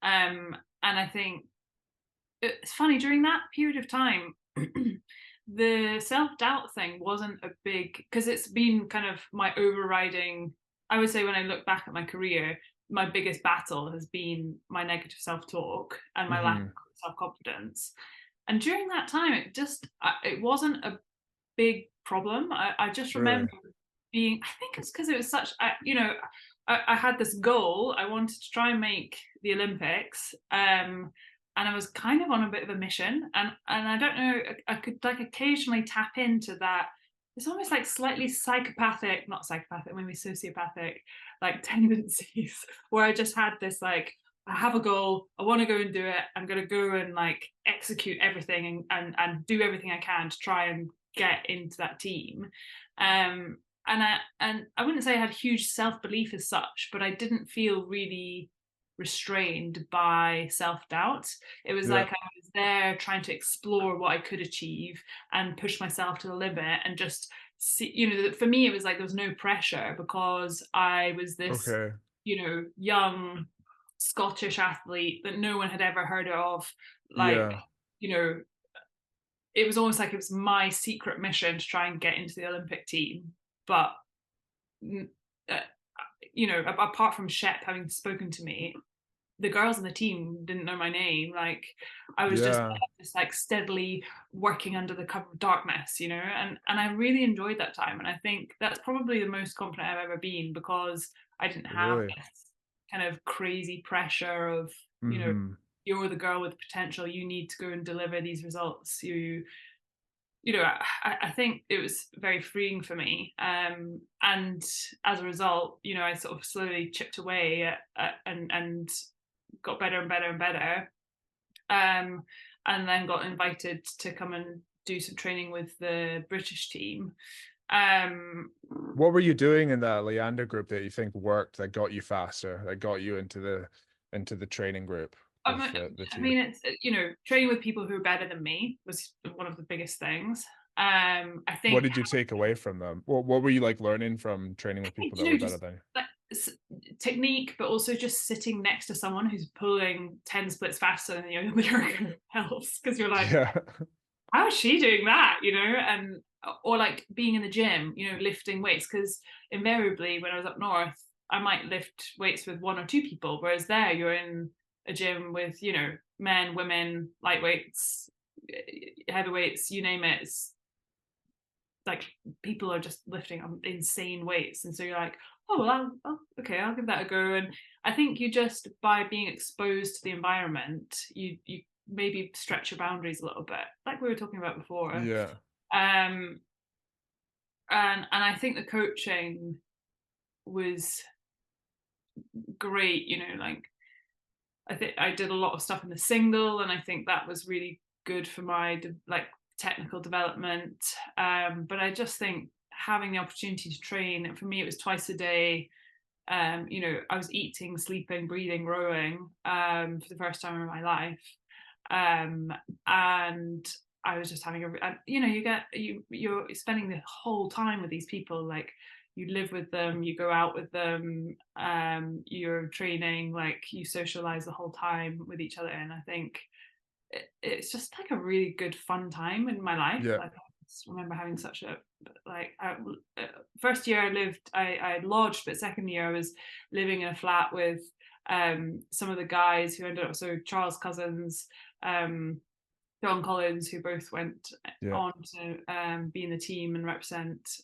And I think it's funny during that period of time, the self doubt thing wasn't a big because it's been kind of my overriding. I would say when I look back at my career, my biggest battle has been my negative self talk and my lack of Hmm. self confidence. And during that time, it wasn't a big problem. I just Really? remember being, I think it's because it was such, I had this goal. I wanted to try and make the Olympics. And I was kind of on a bit of a mission. And I don't know, I could like occasionally tap into that. It's almost like slightly psychopathic, not psychopathic, maybe sociopathic, like tendencies where I just had this like, I have a goal. I want to go and do it. I'm going to go and like execute everything and do everything I can to try and get into that team. And I wouldn't say I had huge self belief as such, but I didn't feel really restrained by self doubt. It was Yeah. like I was there trying to explore what I could achieve and push myself to the limit and just see, for me, it was like there was no pressure because I was this, Okay. young Scottish athlete that no one had ever heard of. Like, Yeah. you know, it was almost like it was my secret mission to try and get into the Olympic team. But uh, apart from Shep having spoken to me, the girls on the team didn't know my name. Like I was Yeah, just like steadily working under the cover of darkness, and I really enjoyed that time. And I think that's probably the most confident I've ever been, because I didn't have really. this kind of crazy pressure of, Mm-hmm. you're the girl with potential, you need to go and deliver these results. I think it was very freeing for me. And as a result, I sort of slowly chipped away and got better and better and better. Um, and then got invited to come and do some training with the British team. Um, What were you doing in that Leander group that you think worked, that got you faster, that got you into the training group I with mean, the I team? mean, it's training with people who are better than me was one of the biggest things. I What think did you take away from them? What were you like learning from training with people that were better just than like technique, but also just sitting next to someone who's pulling 10 splits faster than you helps, because you're you? like, Yeah. how is she doing that? And or like being in the gym, lifting weights, because invariably when I was up north, I might lift weights with one or two people, whereas there you're in a gym with, men, women, lightweights, heavyweights, you name it. It's like people are just lifting insane weights, and so you're like, oh well, okay, I'll give that a go. And I think you just, by being exposed to the environment, you maybe stretch your boundaries a little bit, like we were talking about before. Yeah. um and I think the coaching was great. Like I think I did a lot of stuff in the single, and I think that was really good for my like technical development. But I just think having the opportunity to train, for me, it was twice a day. I was eating, sleeping, breathing, rowing for the first time in my life, um, and I was just having you're spending the whole time with these people, like you live with them, you go out with them, you're training, like you socialize the whole time with each other. And I think it's just like a really good fun time in my life. Yeah. Like I just remember having such a like first year I lodged, but second year I was living in a flat with some of the guys who ended up, so Charles Cousins, um John Collins, who both went Yeah. on to be in the team and represent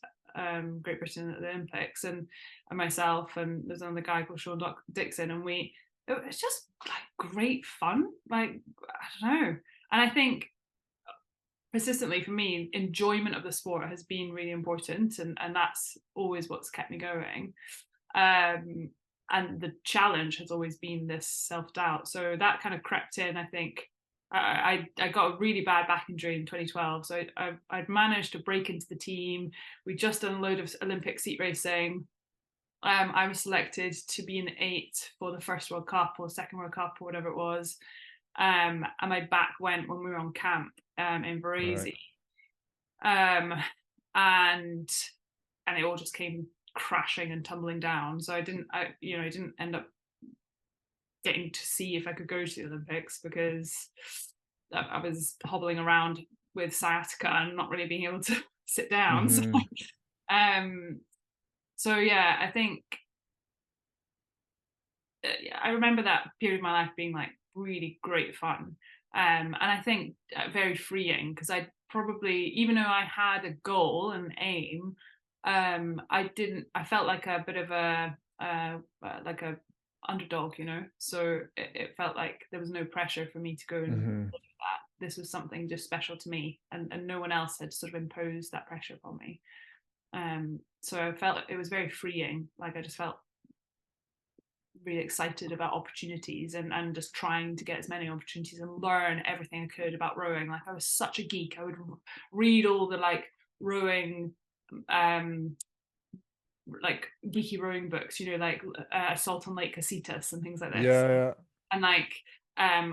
Great Britain at the Olympics, and myself, and there's another guy called Sean Dixon, and it's just like great fun. Like I don't know, and I think persistently for me, enjoyment of the sport has been really important, and that's always what's kept me going. Um, and the challenge has always been this self doubt. So that kind of crept in. I think I got a really bad back injury in 2012. So I'd managed to break into the team. We just done a load of Olympic seat racing. I was selected to be in eight for the first World Cup or second World Cup or whatever it was. And my back went when we were on camp in Right. Varese. Um, and it all just came crashing and tumbling down. So I didn't end up getting to see if I could go to the Olympics, because I was hobbling around with sciatica and not really being able to sit down. So, Mm-hmm. um, yeah, I think I remember that period of my life being like really great fun. And I think very freeing, because I probably, even though I had a goal and aim, I felt like a bit of like a underdog, so it felt like there was no pressure for me to go and Mm-hmm. look at that. This was something just special to me, and no one else had sort of imposed that pressure upon me. So I felt it was very freeing. Like I just felt really excited about opportunities, and just trying to get as many opportunities and learn everything I could about rowing. Like I was such a geek. I would read all the like rowing, um, like geeky rowing books, like Assault on Lake Casitas and things like this, Yeah, yeah. and like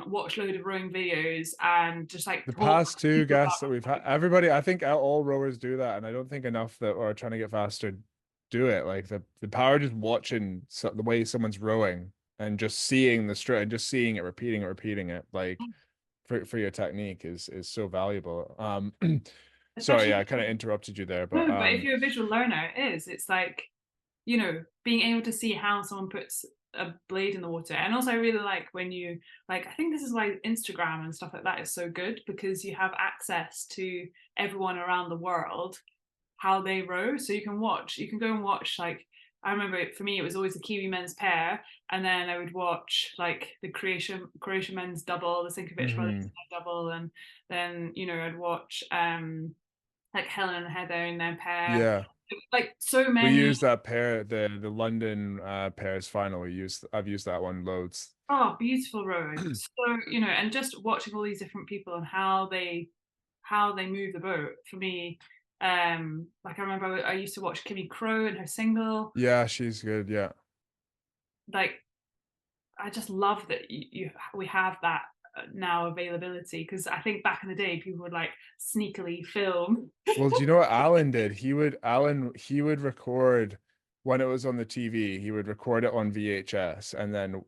watch load of rowing videos and just like The talk past to two people about guests that we've had, everybody, I think all rowers do that, and I don't think enough that are trying to get faster do it. Like the power of just watching the way someone's rowing and just seeing the stroke and just seeing it, repeating it, like for your technique is so valuable. Sorry, especially yeah, I kind of interrupted you there, but no, but if you're a visual learner, it's like you know, being able to see how someone puts a blade in the water. And also I really like when you like, I think this is why Instagram and stuff like that is so good, because you have access to everyone around the world, how they row. So you can go and watch, like, I remember for me it was always the Kiwi men's pair, and then I would watch like the Croatian men's double, the Sinkovic brothers Hmm. double, and then, you know, I'd watch like Helen and Heather in their pair. Yeah. Like so We many. use that pair, the London pairs final. I've used that one loads. Oh, beautiful rowing. So, you know, and just watching all these different people and how they move the boat for me. Like I remember I used to watch Kimmy Crow and her single. Yeah, she's good. Yeah. Like I just love that we have that now availability, because I think back in the day people would like sneakily film. Well, do you know what Alan did? He would record when it was on the TV, he would record it on VHS and then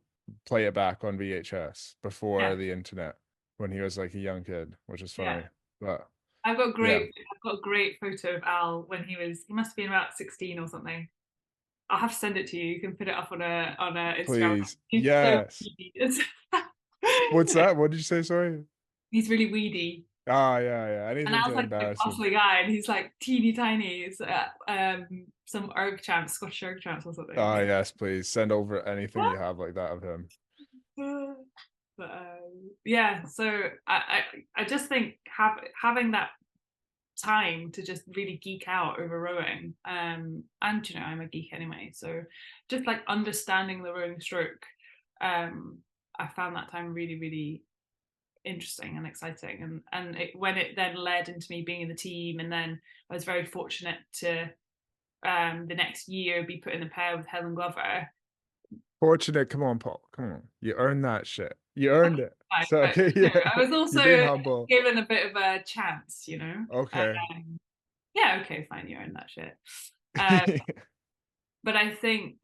play it back on VHS before Yeah, the internet when he was like a young kid, which is yeah. funny. But yeah, I've got a great photo of Al when he must have been about 16 or something. I'll have to send it to you. You can put it up on a Instagram. please. He's so Yes. weedy. What's that? What did you say? Sorry. He's really weedy. Ah, yeah, yeah. And Anything Al's to like a embarrass him. muscly guy, and he's like teeny tiny. It's some erg champs, Scottish erg champs or something. Ah, yes, please. Send over anything you have like that of him. But yeah, so I just think having that time to just really geek out over rowing, and you know I'm a geek anyway, so just like understanding the rowing stroke, I found that time really really interesting and exciting, and when it then led into me being in the team, and then I was very fortunate to the next year be put in the pair with Helen Glover. Fortunate. Come on, Paul. Come on. You earned that shit. You earned it. Fine, So but you know, yeah, I was you're being also humble. given a bit of a chance, you know. Okay. Yeah, okay, fine, you own that shit. Uh, but I think,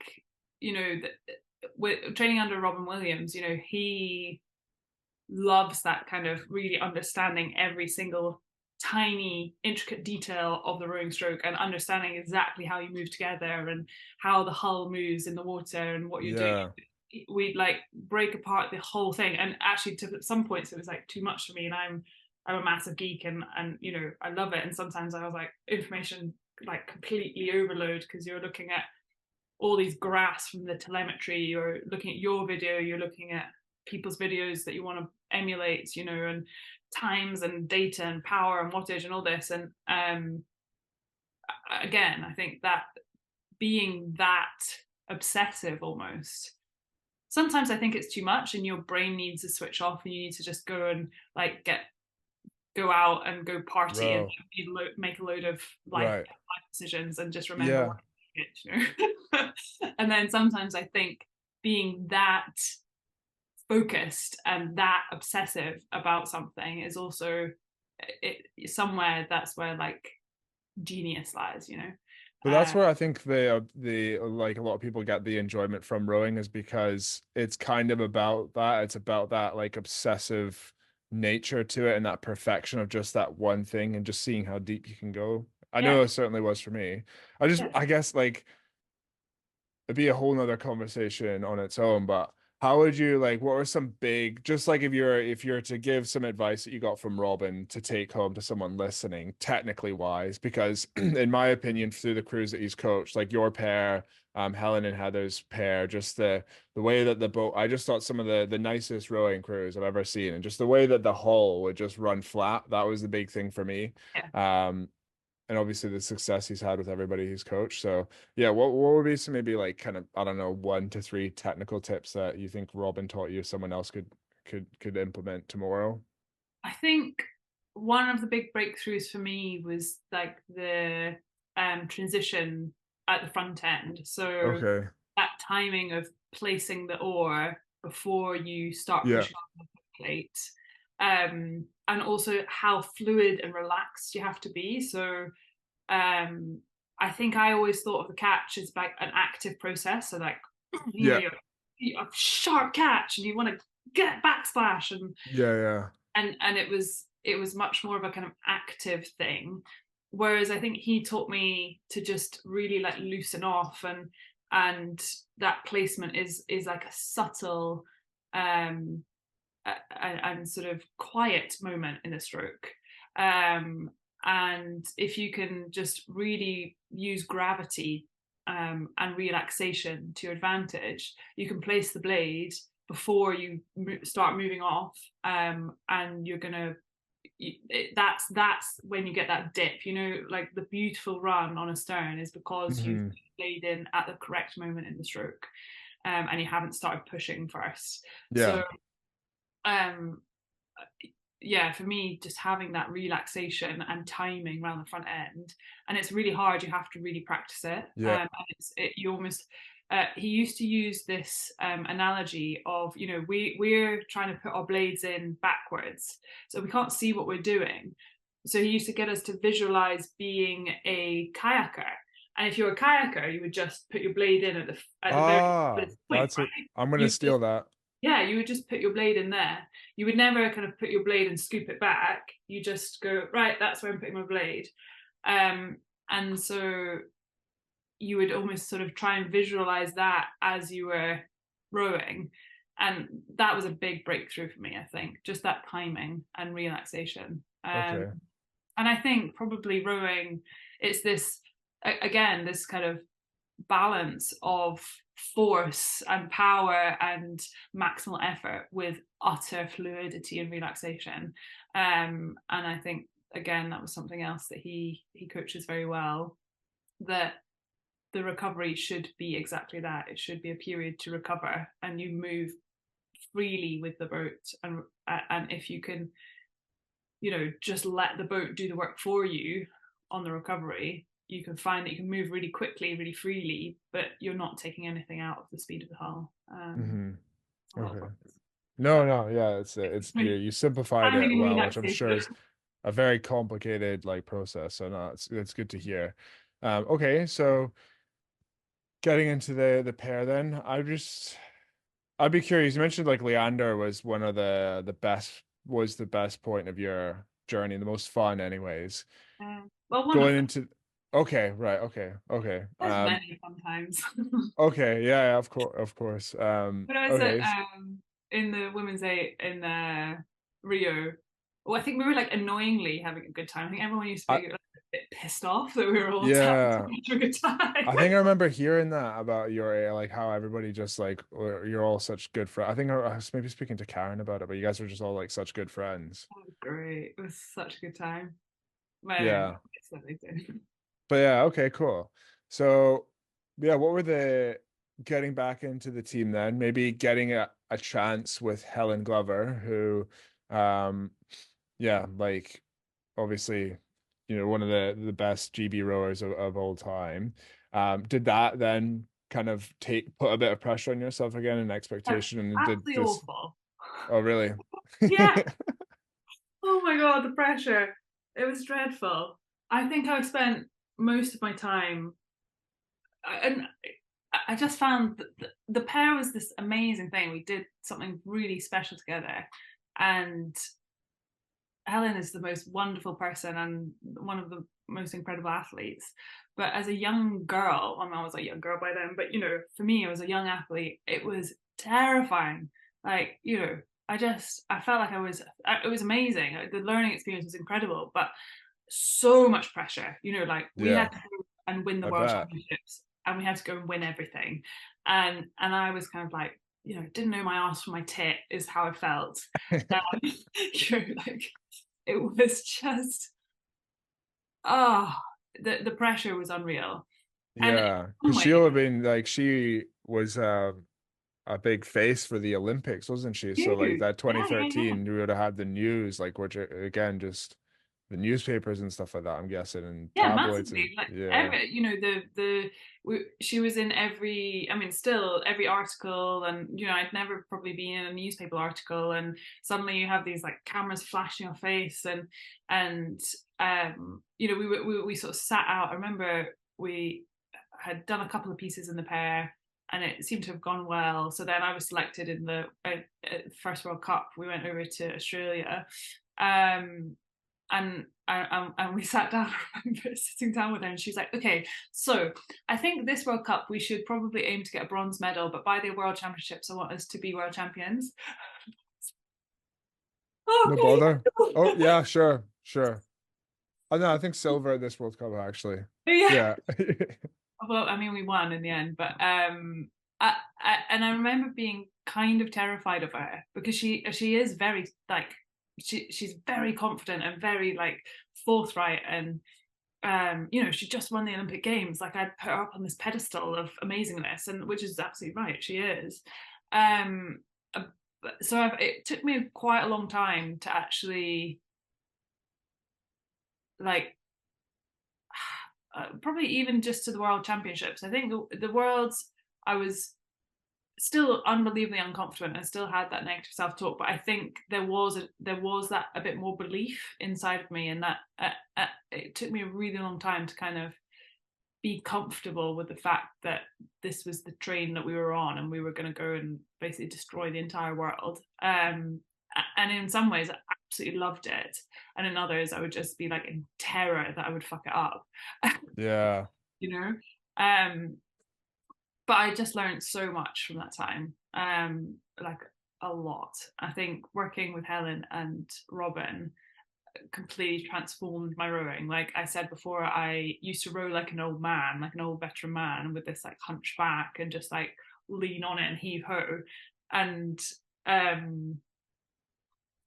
you know, with training under Robin Williams, you know, he loves that kind of really understanding every single tiny intricate detail of the rowing stroke, and understanding exactly how you move together and how the hull moves in the water and what you're doing. Yeah. We'd like break apart the whole thing, and actually to some points it was like too much for me, and I'm a massive geek, and you know I love it, and sometimes I was like information like completely overload, because you're looking at all these graphs from the telemetry, you're looking at your video, you're looking at people's videos that you want to emulate, you know, and times and data and power and wattage and all this. And again, I think that being that obsessive almost, sometimes I think it's too much and your brain needs to switch off, and you need to just go and like go out and go party and Bro. make a load of Right. life decisions and just remember Yeah. what you did, you know. And then sometimes I think being that focused and that obsessive about something is also somewhere, that's where like genius lies, you know. But that's where I think the like a lot of people get the enjoyment from rowing is because it's kind of about that. It's about that like obsessive nature to it and that perfection of just that one thing and just seeing how deep you can go. I Yeah, know it certainly was for me. yeah, I guess like it'd be a whole nother conversation on its own, but how would you like what were some big just like if you're to give some advice that you got from Robin to take home to someone listening, technically wise, because in my opinion, through the crews that he's coached, like your pair, Helen and Heather's pair, just the way that the boat I just thought some of the nicest rowing crews I've ever seen, and just the way that the hull would just run flat, that was the big thing for me. yeah. And obviously the success he's had with everybody he's coached. So yeah, what would be some maybe like kind of I don't know 1 to 3 technical tips that you think Robin taught you someone else could implement tomorrow? I think one of the big breakthroughs for me was like the transition at the front end. So Okay. that timing of placing the oar before you start Yeah. pushing on the plate, and also how fluid and relaxed you have to be. So I think I always thought of the catch as like an active process. So like, you know, Yeah. you're a sharp catch and you want to get backsplash, Yeah. Yeah. and it was much more of a kind of active thing. Whereas I think he taught me to just really like loosen off, and that placement is like a subtle um and sort of quiet moment in the stroke. Um, and if you can just really use gravity and relaxation to your advantage, you can place the blade before you start moving off, and you're gonna that's when you get that dip, like the beautiful run on a stern is because you've Hmm. played in at the correct moment in the stroke, and you haven't started pushing first. Yeah. So um yeah, for me, just having that relaxation and timing around the front end, and it's really hard. You have to really practice it. Yeah. And you almost. He used to use this analogy of, we're trying to put our blades in backwards, so we can't see what we're doing. So he used to get us to visualize being a kayaker, and if you're a kayaker, you would just put your blade in at the very Ah, point, that's it. right? I'm gonna You steal that. Yeah, you would just put your blade in there. You would never kind of put your blade and scoop it back. You just go, right, that's where I'm putting my blade. Um, and so you would almost sort of try and visualize that as you were rowing. And that was a big breakthrough for me, I think, just that timing and relaxation. Okay. And I think probably rowing, it's this, again, this kind of balance of force and power and maximal effort with utter fluidity and relaxation. And I think again that was something else that he coaches very well. That the recovery should be exactly that. It should be a period to recover, and you move freely with the boat. And if you can, just let the boat do the work for you on the recovery, you can find that you can move really quickly, really freely, but you're not taking anything out of the speed of the hull. Hmm. A lot of Okay. focus. No, But no, yeah, it's you simplified timing it and well, which I'm relaxation. sure is a very complicated like process. So no, it's good to hear. Okay, so getting into the pair then, I'd be curious. You mentioned like Leander was one of the best was the best point of your journey, the most fun anyways. Well, one of Going them. into Okay, right, okay. There's many sometimes. Okay, yeah, yeah, of course, of course. When I was at Okay. in the women's eight in Rio, well, I think we were like annoyingly having a good time. I think everyone used to I be like, a bit pissed off that we were all having Yeah. such a good time. I think I remember hearing that about your like how everybody just like you're all such good friends. I think I was maybe speaking to Karen about it, but you guys were just all like such good friends. It was great. It was such a good time. Well, anyway, Yeah. it's what they do. But yeah, okay, cool. So yeah, what were the getting back into the team then? Maybe getting a chance with Helen Glover, who yeah, like obviously, one of the best GB rowers of all time. Did that then kind of put a bit of pressure on yourself again and expectation and did Absolutely this awful. oh really? Yeah. Oh my God, the pressure. It was dreadful. I think I spent most of my time, and I just found that the pair was this amazing thing. We did something really special together. And Helen is the most wonderful person and one of the most incredible athletes. But as a young girl, I was a young girl by then, but for me, as a young athlete, it was terrifying. Like, I felt like it was amazing. The learning experience was incredible, but so much pressure. Like we had Yeah, to go and win the I world bet. championships, and we had to go and win everything. And I was kind of like, didn't know my ass from my tit is how I felt. Um, like it was just oh, the pressure was unreal. And in Yeah, some because ways, she'll have been like she was a big face for the Olympics, wasn't she? So like huge. that Yeah, yeah, yeah. 2013, we would have had the news, like which again just the newspapers and stuff like that, I'm guessing, and Yeah, tabloids massively. and Like yeah. every, she was in every, I mean, still every article, and I'd never probably been in a newspaper article, and suddenly you have these like cameras flashing your face, and we sort of sat out. I remember we had done a couple of pieces in the pair, and it seemed to have gone well. So then I was selected in the first World Cup. We went over to Australia. Um, and we sat down. I remember sitting down with her, and she's like, "Okay, so I think this World Cup we should probably aim to get a bronze medal, but by the World Championships, I want us to be world champions." No Okay. bother. Oh yeah, sure, sure. Oh no, I think silver at this World Cup actually. Yeah. Yeah. Well, I mean, we won in the end, but and I remember being kind of terrified of her because she is very like she's very confident and very like forthright, and she just won the Olympic Games. Like, I'd put her up on this pedestal of amazingness, and which is absolutely right, she is. Um, uh, so it took me quite a long time to actually like probably even just to the World Championships. I think the Worlds, I was still unbelievably unconfident and still had that negative self-talk, but I think there was that a bit more belief inside of me, and that it took me a really long time to kind of be comfortable with the fact that this was the train that we were on and we were going to go and basically destroy the entire world. And in some ways I absolutely loved it, and in others I would just be like in terror that I would fuck it up. Yeah. you know um but I just learned so much from that time, like a lot. I think working with Helen and Robin completely transformed my rowing. Like I said before, I used to row like an old man, like an old veteran man with this like hunchback and just like lean on it and heave ho. And um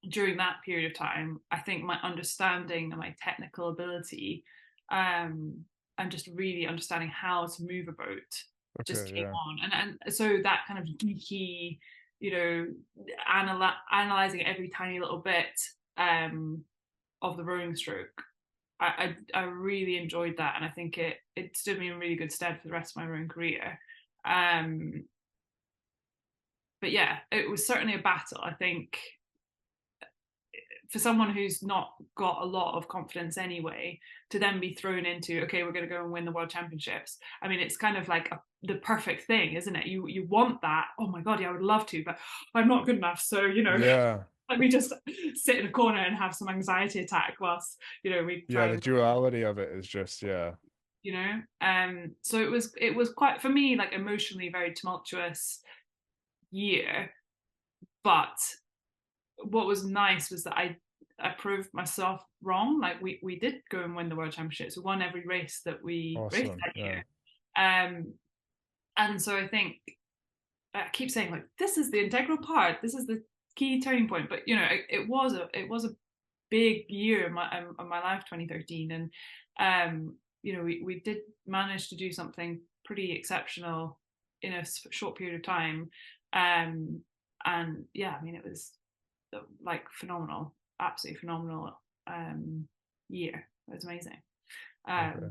during that period of time, I think my understanding and my technical ability, um and just really understanding how to move a boat just Okay, came yeah. on. And so that kind of geeky, you know analyzing every tiny little bit um of the rowing stroke, I really enjoyed that, and I think it stood me in really good stead for the rest of my rowing career. Um, but yeah, it was certainly a battle. I think for someone who's not got a lot of confidence anyway, to then be thrown into, okay, we're going to go and win the world championships. I mean, it's kind of like the perfect thing, isn't it? You want that. Oh my god, yeah, I would love to, but I'm not good enough. So Yeah. let me just sit in a corner and have some anxiety attack whilst we Yeah, try the and duality of it is just, yeah. so it was quite, for me, like emotionally very tumultuous year. But what was nice was that I proved myself wrong. Like we did go and win the world championships. We won every race that we raced Awesome. that Yeah. year. Um and so I think I keep saying, like, this is the integral part, this is the key turning point. But it was a big year in my life, 2013. And we did manage to do something pretty exceptional in a short period of time. And yeah, I mean, it was like phenomenal, absolutely phenomenal year. It was amazing. Okay.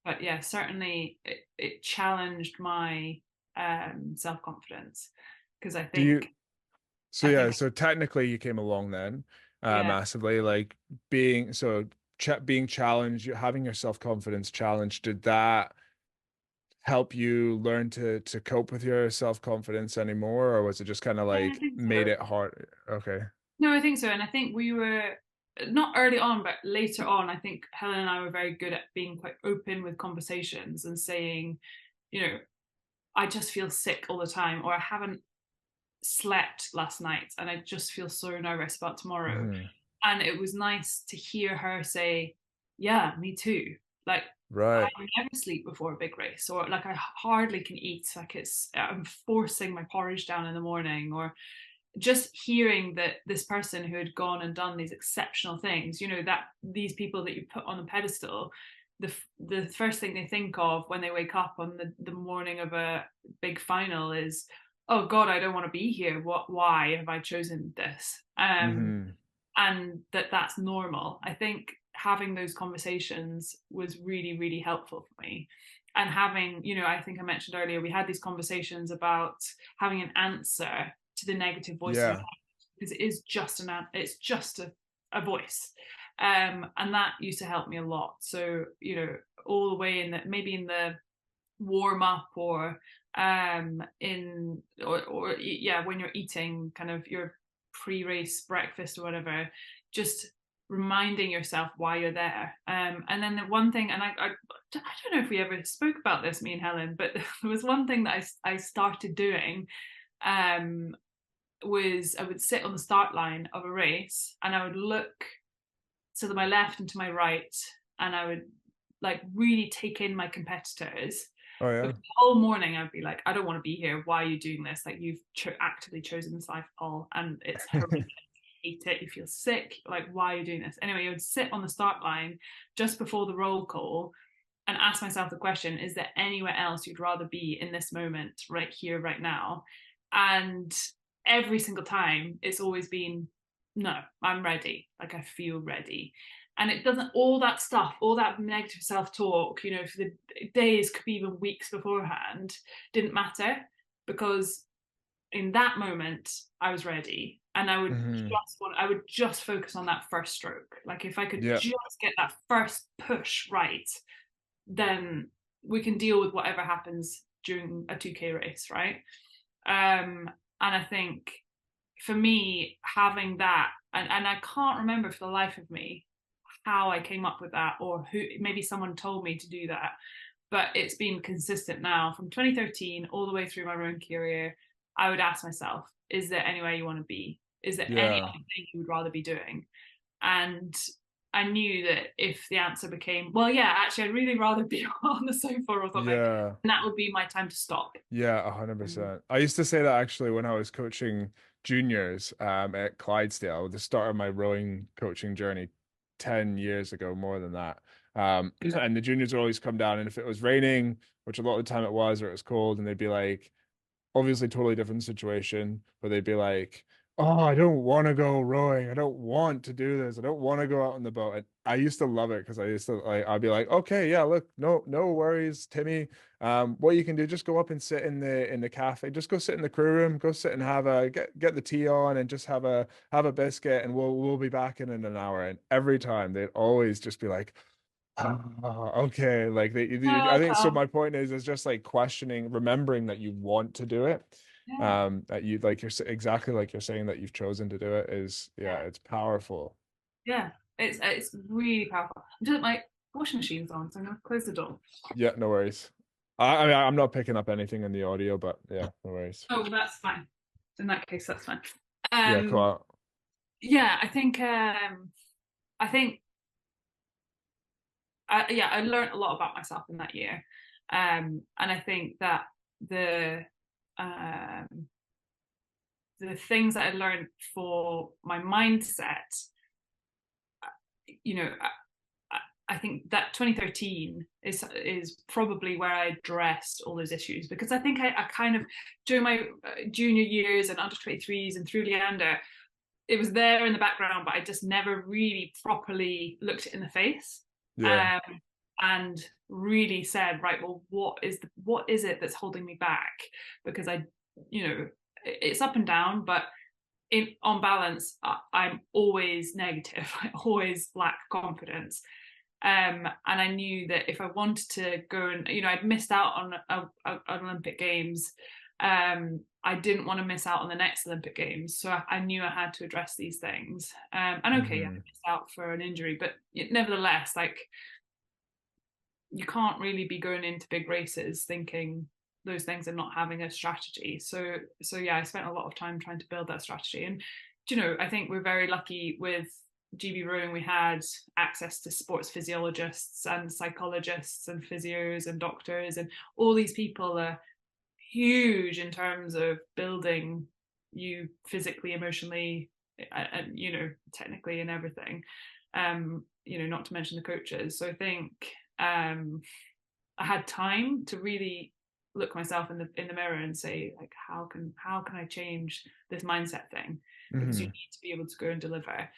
But yeah, certainly it challenged my self-confidence, because I Do you think So I yeah, think so technically you came along then, yeah. massively, like being challenged, having your self-confidence challenged, did that help you learn to cope with your self-confidence anymore, or was it just kind of Yeah, I like think made so. it hard? Okay. No, I think so. And I think we were not early on, but later on, I think Helen and I were very good at being quite open with conversations and saying, you know, I just feel sick all the time, or I haven't slept last night and I just feel so nervous about tomorrow. Hmm. And it was nice to hear her say, yeah, me too. Like, I Right. never sleep before a big race, or like I hardly can eat. Like, I'm forcing my porridge down in the morning. Or just hearing that this person who had gone and done these exceptional things, that these people that you put on a pedestal, the first thing they think of when they wake up on the morning of a big final is, oh god, I don't want to be here. Why have I chosen this? Hmm. And that's normal. I think having those conversations was really, really helpful for me. And having, I think I mentioned earlier, we had these conversations about having an answer to the negative voice in your Yeah. head, because it is just it's just a voice. And that used to help me a lot. So, all the way in that, maybe in the warm up, or in or yeah, when you're eating kind of your pre-race breakfast or whatever, just reminding yourself why you're there. And then the one thing, and I don't know if we ever spoke about this, me and Helen, but there was one thing that I started doing, was I would sit on the start line of a race and I would look to my left and to my right, and I would like really take in my competitors. Oh yeah. Because the whole morning I'd be like, I don't want to be here. Why are you doing this? Like, you've actively chosen this life, Paul, and it's horrific. You hate it. You feel sick. Like, why are you doing this? Anyway, I would sit on the start line just before the roll call and ask myself the question: is there anywhere else you'd rather be in this moment, right here, right now? And every single time, it's always been, no, I'm ready. Like, I feel ready. And it doesn't, all that stuff, all that negative self-talk, you know, for the days, could be even weeks beforehand, didn't matter, because in that moment I was ready, and I would Hmm. just focus on that first stroke. Like, if I could Yeah. just get that first push right, then we can deal with whatever happens during a 2K race, right? And I think for me, having that, and I can't remember for the life of me how I came up with that, or who, maybe someone told me to do that, but it's been consistent now from 2013 all the way through my rowing career. I would ask myself, is there anywhere you want to be? Is there any Yeah. other thing you would rather be doing? And I knew that if the answer became, well, yeah, actually, I'd really rather be on the sofa or something, Yeah. and that would be my time to stop. Yeah, Um, 100%. I used to say that actually when I was coaching juniors at Clydesdale, the start of my rowing coaching journey 10 years ago, more than that. And the juniors would always come down, and if it was raining, which a lot of the time it was, or it was cold, and they'd be like, obviously totally different situation, but they'd be like, "Oh, I don't want to go rowing. I don't want to do this. I don't want to go out on the boat." And I used to love it because I used to like I'd be like, "Okay, yeah, look, no worries, Timmy. What you can do, just go up and sit in the cafe. Just go sit in the crew room. Go sit and have a get the tea on and just have a biscuit, and we'll be back in an hour." And every time they'd always just be like, oh, okay. Like I think so. oh, My point is just like questioning, remembering that you want to do it. yeah, That you like exactly like you're saying that you've chosen to do it is, yeah, yeah, it's powerful. yeah. It's really powerful. I'm just, my washing machine's on, so I'm gonna close the door. Yeah, no worries. I mean, I'm not picking up anything in the audio, but yeah, no worries. Oh, that's fine. In that case, that's fine. Yeah, Um, cool. yeah, I think, yeah, I learned a lot about myself in that year, and I think that the um, the things that I learned for my mindset, you know, I think that 2013 is probably where I addressed all those issues, because I think I kind of, during my junior years and under 23s and through Leander, it was there in the background, but I just never really properly looked it in the face, Yeah. um, and really said, right, well, what is it that's holding me back? Because I, you know, it's up and down, but on balance, I'm always negative. I always lack confidence. And I knew that if I wanted to go, and you know, I'd missed out on an Olympic Games. I didn't want to miss out on the next Olympic Games, so I knew I had to address these things. And okay, I Hmm. missed out for an injury, but nevertheless, like, you can't really be going into big races thinking those things and not having a strategy. So yeah, I spent a lot of time trying to build that strategy. And you know, I think we're very lucky with GB rowing. We had access to sports physiologists and psychologists and physios and doctors, and all these people are huge in terms of building you physically, emotionally, and you know, technically and everything. You know, not to mention the coaches. So I think I had time to really look myself in the mirror and say, like, how can I change this mindset thing? Because you Hmm. need to be able to go and deliver.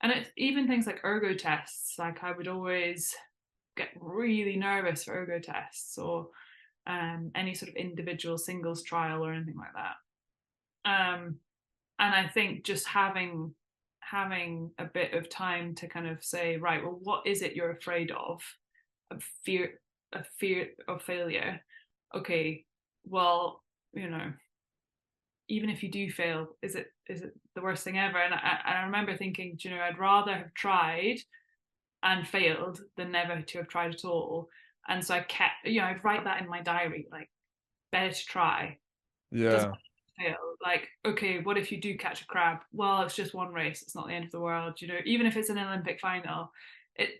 And it's even things like ergo tests. Like, I would always get really nervous for ergo tests, or any sort of individual singles trial or anything like that. And I think just having a bit of time to kind of say, right, well, what is it you're afraid of? Fear, a fear of failure. Okay, well, you know, even if you do fail, is it the worst thing ever? And I remember thinking, you know, I'd rather have tried and failed than never to have tried at all. And so I kept, you know, I'd write that in my diary, like, better to try, doesn't Yeah. fail. Like, okay, what if you do catch a crab? Well, it's just one race, it's not the end of the world, you know. Even if it's an Olympic final, it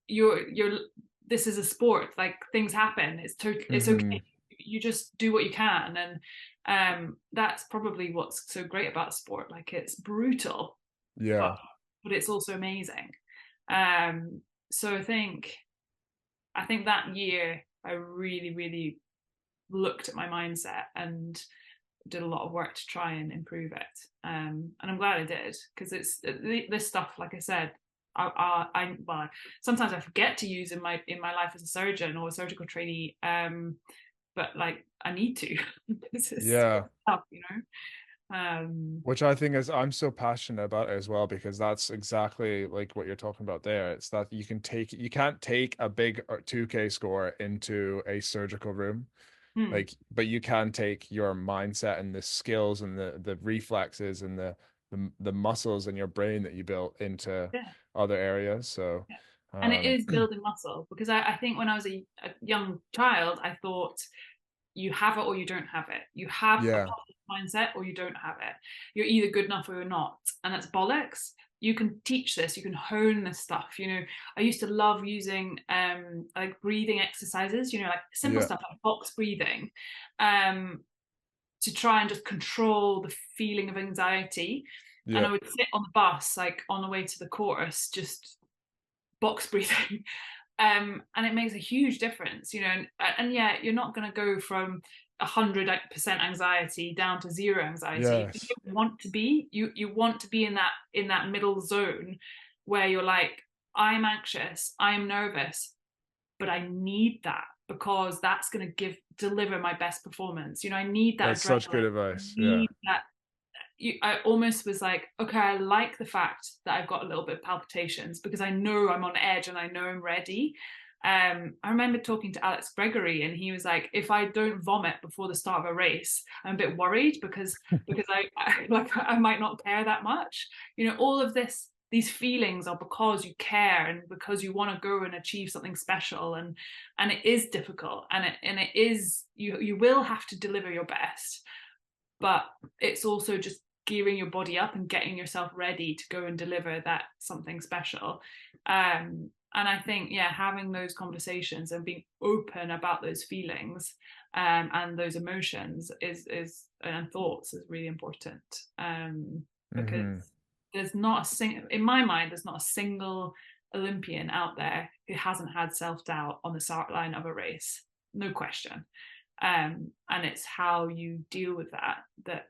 you're this is a sport, like, things happen, it's Mm-hmm. okay, you just do what you can. And that's probably what's so great about sport, like, it's brutal, but Yeah. it's also amazing. um so I think that year I really, really looked at my mindset and did a lot of work to try and improve it. And I'm glad I did, because it's this stuff, like I said, well, sometimes I forget to use in my life as a surgeon or a surgical trainee. But like, I need to. This is Yeah. tough, you know. Which I think is, I'm so passionate about it as well, because that's exactly like what you're talking about there. It's that you can't take a big 2K score into a surgical room. Hmm, Like, but you can take your mindset and the skills and the reflexes and the muscles in your brain that you built into yeah. other areas. So, Yeah. And it um, is building muscle, because I think when I was a young child, I thought you have it or you don't have it. You have a yeah, positive mindset or you don't have it. You're either good enough or you're not. And that's bollocks. You can teach this, you can hone this stuff. You know, I used to love using like breathing exercises, you know, like simple yeah, stuff like box breathing, um, to try and just control the feeling of anxiety. And yeah, I would sit on the bus, like on the way to the course, just box breathing. And it makes a huge difference, you know. And yeah, you're not going to go from 100% anxiety down to zero anxiety, but yes, you want to be, you want to be in that middle zone where you're like, I'm anxious, I'm nervous, but I need that, because that's going to deliver my best performance. You know, I need that that's such adrenaline, good I advice. Yeah, need that. I almost was like, okay, I like the fact that I've got a little bit of palpitations, because I know I'm on edge and I know I'm ready. I remember talking to Alex Gregory, and he was like, if I don't vomit before the start of a race, I'm a bit worried, because I like, I might not care that much. You know, all of these feelings are because you care and because you want to go and achieve something special. And it is difficult, and it is, you will have to deliver your best, but it's also just gearing your body up and getting yourself ready to go and deliver that something special. And I think, yeah, having those conversations and being open about those feelings, and those emotions is and thoughts is really important. Because mm-hmm. there's not a single, in my mind, there's not a single Olympian out there who hasn't had self-doubt on the start line of a race, no question. And it's how you deal with that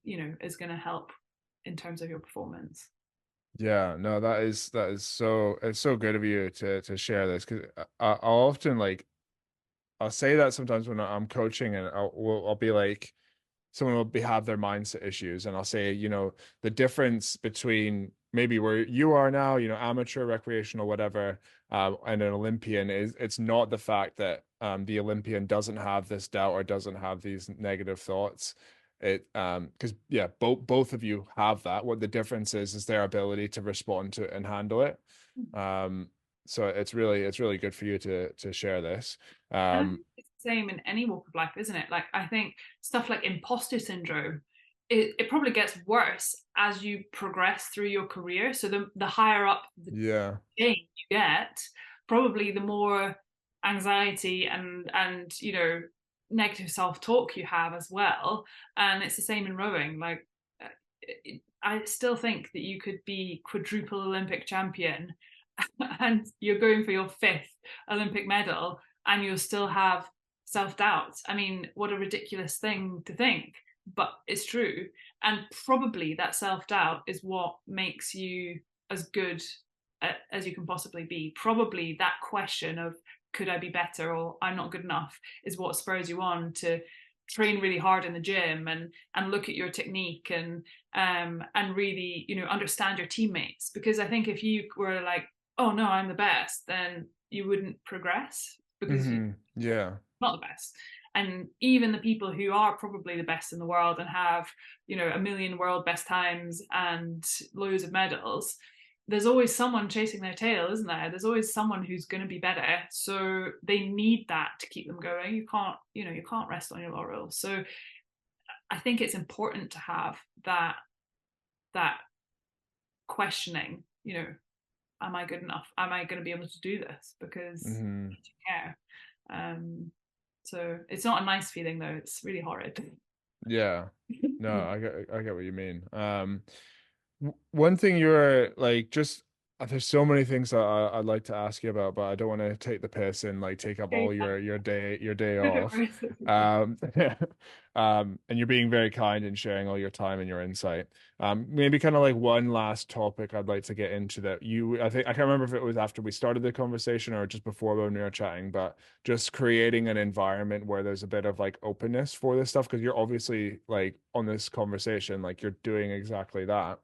you know, is going to help in terms of your performance. Yeah, no, that is so, it's so good of you to share this, because I'll often like, I'll say that sometimes when I'm coaching, and I'll be like, someone will have their mindset issues, and I'll say, you know, the difference between maybe where you are now, you know, amateur, recreational, whatever, and an Olympian, is it's not the fact that the Olympian doesn't have this doubt or doesn't have these negative thoughts. It because yeah, both of you have that. What the difference is their ability to respond to it and handle it. Um, so it's really good for you to share this. And I think Um, it's the same in any walk of life, isn't it? Like, I think stuff like imposter syndrome, it probably gets worse as you progress through your career. So the higher up the yeah. chain you get, probably the more anxiety and you know, negative self-talk you have as well. And it's the same in rowing. Like, I still think that you could be quadruple Olympic champion and you're going for your fifth Olympic medal, and you'll still have self-doubt. I mean, what a ridiculous thing to think, but it's true. And probably that self-doubt is what makes you as good as you can possibly be. Probably that question of, could I be better, or I'm not good enough, is what spurs you on to train really hard in the gym and look at your technique and really, you know, understand your teammates. Because I think if you were like, oh no, I'm the best, then you wouldn't progress, because you're Hmm. Yeah. not the best. And even the people who are probably the best in the world and have, you know, a million world best times and loads of medals, there's always someone chasing their tail, isn't there? There's always someone who's going to be better. So they need that to keep them going. You can't, you know, you can't rest on your laurels. So I think it's important to have that questioning, you know, am I good enough? Am I going to be able to do this? Because Hmm. you care. So it's not a nice feeling though. It's really horrid. Yeah. No, I get what you mean. One thing you're like just there's so many things that I'd like to ask you about, but I don't want to take the piss and like take up all Okay, your day go off. for it. Um, and you're being very kind and sharing all your time and your insight. Maybe kind of like one last topic I'd like to get into that I think I can't remember if it was after we started the conversation or just before when we were chatting, but just creating an environment where there's a bit of like openness for this stuff because you're obviously like on this conversation, like you're doing exactly that.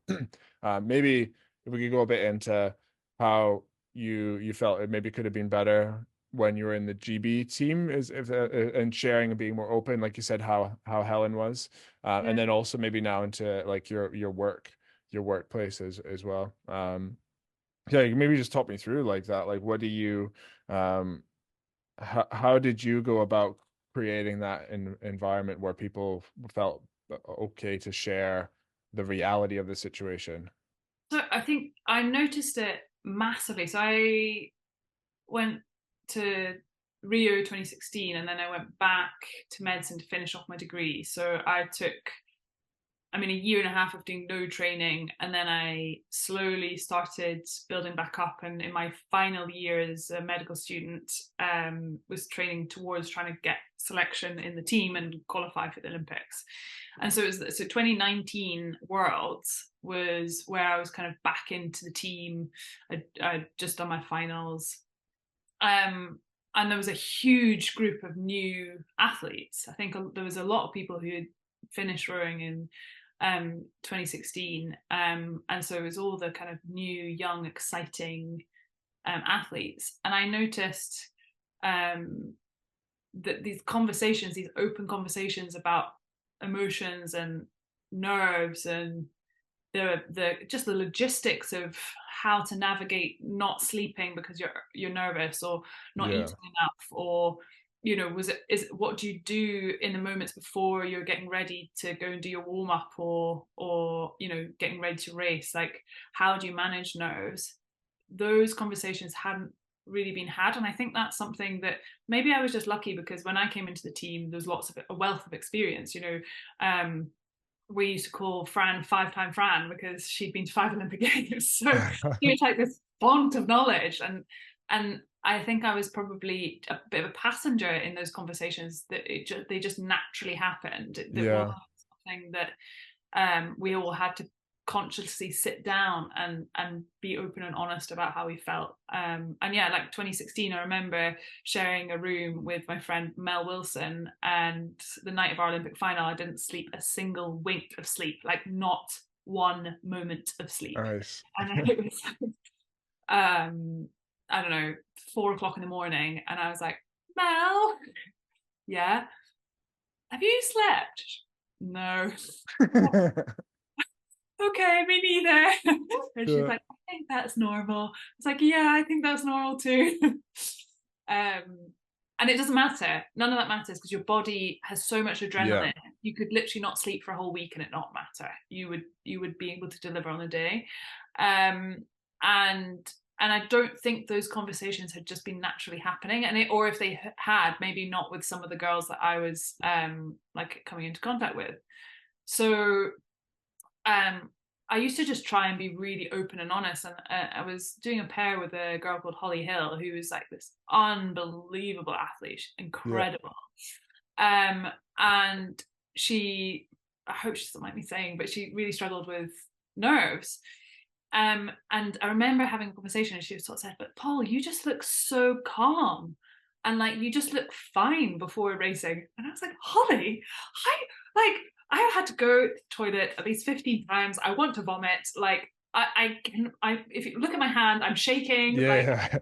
Maybe if we could go a bit into how you felt it maybe could have been better when you were in the GB team is if and sharing and being more open, like you said, how Helen was, and Yeah. then also maybe now into like your workplace as well. Yeah, you can maybe just talk me through like that. Like, what do you, how did you go about creating that environment where people felt okay to share the reality of the situation? So I think I noticed it massively. So I went to Rio 2016 and then I went back to medicine to finish off my degree. So I took, I mean, a year and a half of doing no training, and then I slowly started building back up. And in my final year as a medical student, was training towards trying to get selection in the team and qualify for the Olympics. And so it was, so 2019 Worlds was where I was kind of back into the team. I just done my finals, and there was a huge group of new athletes. I think there was a lot of people who had finished rowing in 2016, and so it was all the kind of new, young, exciting athletes. And I noticed that these conversations, these open conversations about emotions and nerves and the just the logistics of how to navigate not sleeping because you're nervous or not Yeah. eating enough, or you know, what do you do in the moments before you're getting ready to go and do your warm up, or you know, getting ready to race, like how do you manage nerves? Those conversations hadn't really been had, and I think that's something that maybe I was just lucky because when I came into the team there's lots of a wealth of experience, you know. We used to call Fran 5-time Fran because she'd been to 5 Olympic Games. So she was like this font of knowledge. And I think I was probably a bit of a passenger in those conversations, that they just naturally happened. That was Yeah. something that we all had to consciously sit down and be open and honest about how we felt. And yeah, like 2016, I remember sharing a room with my friend Mel Wilson, and the night of our Olympic final, I didn't sleep a single wink of sleep, like not one moment of sleep. Nice. And it was I don't know, 4 o'clock in the morning, and I was like, Mel, yeah, have you slept? No. Okay, me neither. And she's Yeah. like, I think that's normal. It's like, yeah, I think that's normal too. um, and it doesn't matter. None of that matters because your body has so much Yeah. adrenaline. You could literally not sleep for a whole week and it not matter. You would be able to deliver on the day. Um, and and I don't think those conversations had just been naturally happening. Or if they had, maybe not with some of the girls that I was like coming into contact with. So um, I used to just try and be really open and honest. And I was doing a pair with a girl called Holly Hill, who was like this unbelievable athlete, Yeah. incredible. Um, and she, I hope she doesn't mind me saying, but she really struggled with nerves. And I remember having a conversation, and she was sort of said, "But Paul, you just look so calm, and like you just look fine before racing." And I was like, "Holly, I had to go to the toilet at least 15 times. I want to vomit. Like if you look at my hand, I'm shaking. Like Yeah.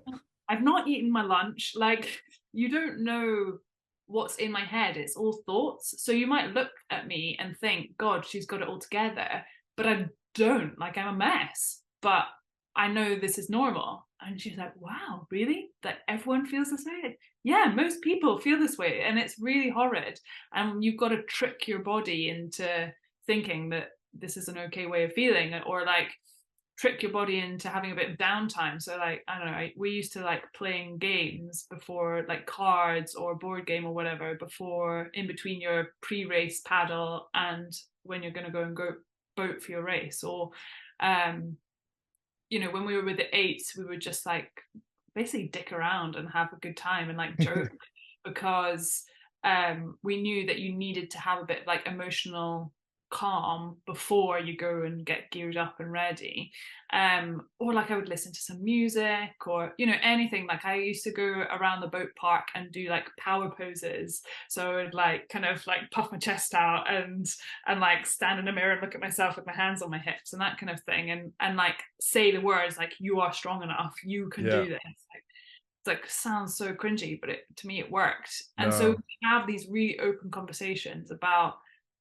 I've not eaten my lunch. Like you don't know." what's in my head. It's all thoughts. So you might look at me and think, God, she's got it all together, but I don't. Like, I'm a mess, but I know this is normal. And she's like, wow, really? That everyone feels this way? Yeah, most people feel this way, and it's really horrid. And you've got to trick your body into thinking that this is an okay way of feeling, or like trick your body into having a bit of downtime. So like, I don't know, we used to like playing games before, like cards or board game or whatever, before, in between your pre-race paddle and when you're going to go and go boat for your race. Or you know, when we were with the eights, we would just like basically dick around and have a good time and like joke, because we knew that you needed to have a bit of like emotional calm before you go and get geared up and ready. Or like I would listen to some music, or you know, anything. Like I used to go around the boat park and do like power poses, so I would like kind of like puff my chest out and like stand in the mirror and look at myself with my hands on my hips and that kind of thing, and like say the words like, you are strong enough, you can Yeah. do this. It's like sounds so cringy, but to me it worked. And so No. we have these really open conversations about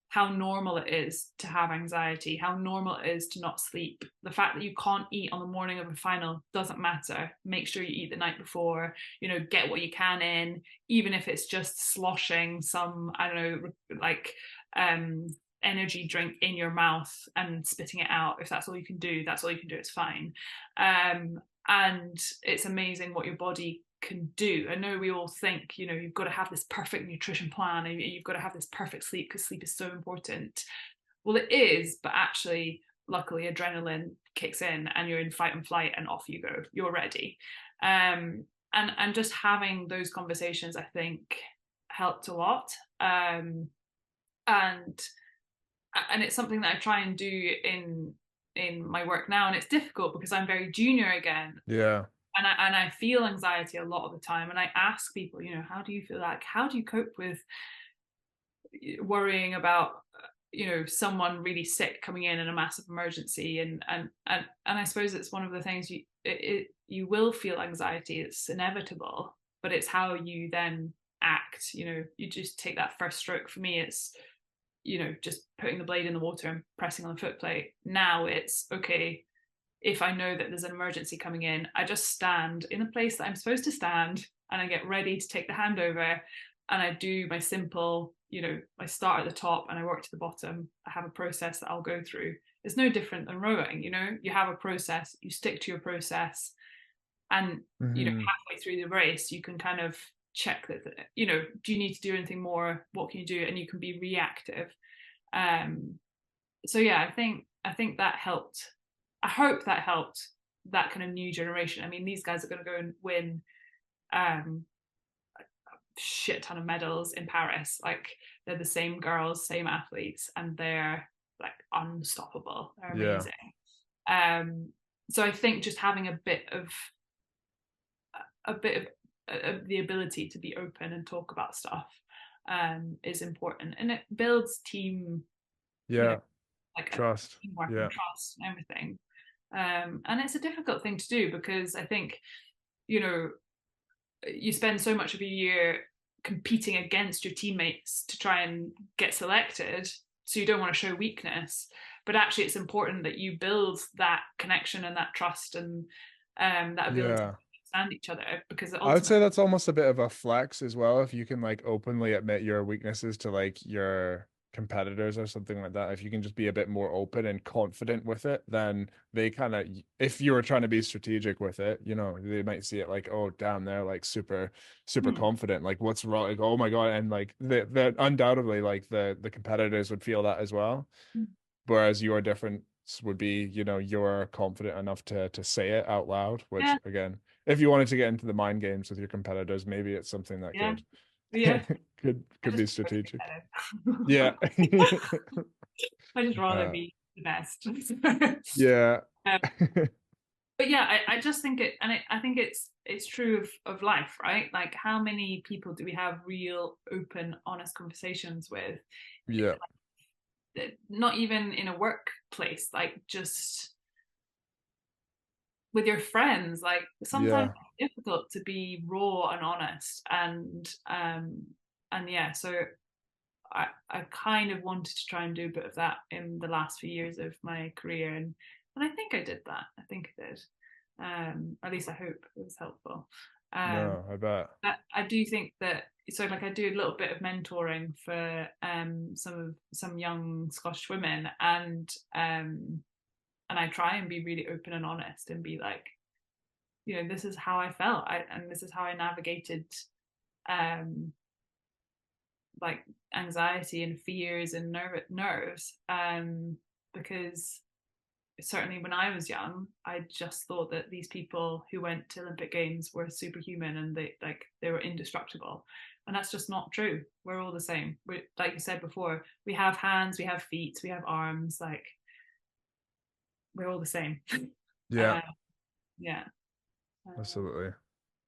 how normal it is to have anxiety, how normal it is to not sleep. The fact that you can't eat on the morning of a final doesn't matter. Make sure you eat the night before, you know, get what you can in, even if it's just sloshing some, I don't know, like um energy drink in your mouth and spitting it out. If that's all you can do, that's all you can do, it's fine. And it's amazing what your body can do. I know we all think, you know, you've got to have this perfect nutrition plan, and you've got to have this perfect sleep because sleep is so important. Well, it is, but actually, luckily, adrenaline kicks in and you're in fight and flight, and off you go. You're ready. And just having those conversations, I think, helped a lot. And it's something that I try and do in my work now, and it's difficult because I'm very junior again, Yeah. and I feel anxiety a lot of the time. And I ask people, you know, how do you feel? Like, how do you cope with worrying about you know, someone really sick coming in a massive emergency? And I suppose it's one of the things you will feel anxiety. It's inevitable, but it's how you then act. You know, you just take that first stroke. For me, it's, you know, just putting the blade in the water and pressing on the foot plate. Now it's okay, if I know that there's an emergency coming in, I just stand in a place that I'm supposed to stand, and I get ready to take the handover, and I do my simple, you know, I start at the top and I work to the bottom. I have a process that I'll go through. It's no different than rowing, you know, you have a process, you stick to your process, and, you know, Hmm. halfway through the race, you can kind of check that, you know, do you need to do anything more? What can you do? And you can be reactive. Um, so yeah, I think that helped. I hope that helped that kind of new generation. I mean, these guys are going to go and win um, a shit ton of medals in Paris. Like, they're the same girls, same athletes, and they're like unstoppable. They're Yeah. amazing. Um, so I think just having a bit of the ability to be open and talk about stuff is important, and it builds team, you know, Yeah. like a Trust. teamwork and Yeah. trust and everything. And it's a difficult thing to do, because I think, you know, you spend so much of a year competing against your teammates to try and get selected, so you don't want to show weakness. But actually, it's important that you build that connection and that trust, and that ability to Yeah. understand each other, because I would say ultimately, that's almost a bit of a flex as well, if you can like openly admit your weaknesses to like your competitors or something like that. If you can just be a bit more open and confident with it, then they kind of, if you were trying to be strategic with it, you know, they might see it like, oh damn, they're like super hmm, confident. Like what's wrong? Like, oh my God. And like the undoubtedly like the competitors would feel that as well. Whereas your difference would be, you know, you're confident enough to say it out loud, which yeah, again, if you wanted to get into the mind games with your competitors, maybe it's something that yeah, could yeah. I could just be prefer to be strategic. better. Yeah. I just rather uh, be the best. yeah. um, but yeah, I just think it, and I think it's true of life, right? Like, how many people do we have real, open, honest conversations with? Yeah. Not even in a workplace, like just with your friends. Like, sometimes Yeah. it's difficult to be raw and honest, and yeah, so I kind of wanted to try and do a bit of that in the last few years of my career, and I think I did that. I think I did. At least I hope it was helpful. Um, No, I bet. I do think that, so like I do a little bit of mentoring for some young Scottish women, and I try and be really open and honest and be like, this is how I felt, and this is how I navigated um like anxiety and fears and nerves, because certainly when I was young, I just thought that these people who went to Olympic Games were superhuman and they were indestructible. And that's just not true. We're all the same. Like you said before, we have hands, we have feet, we have arms. Like, we're all the same. Yeah, uh, yeah. absolutely.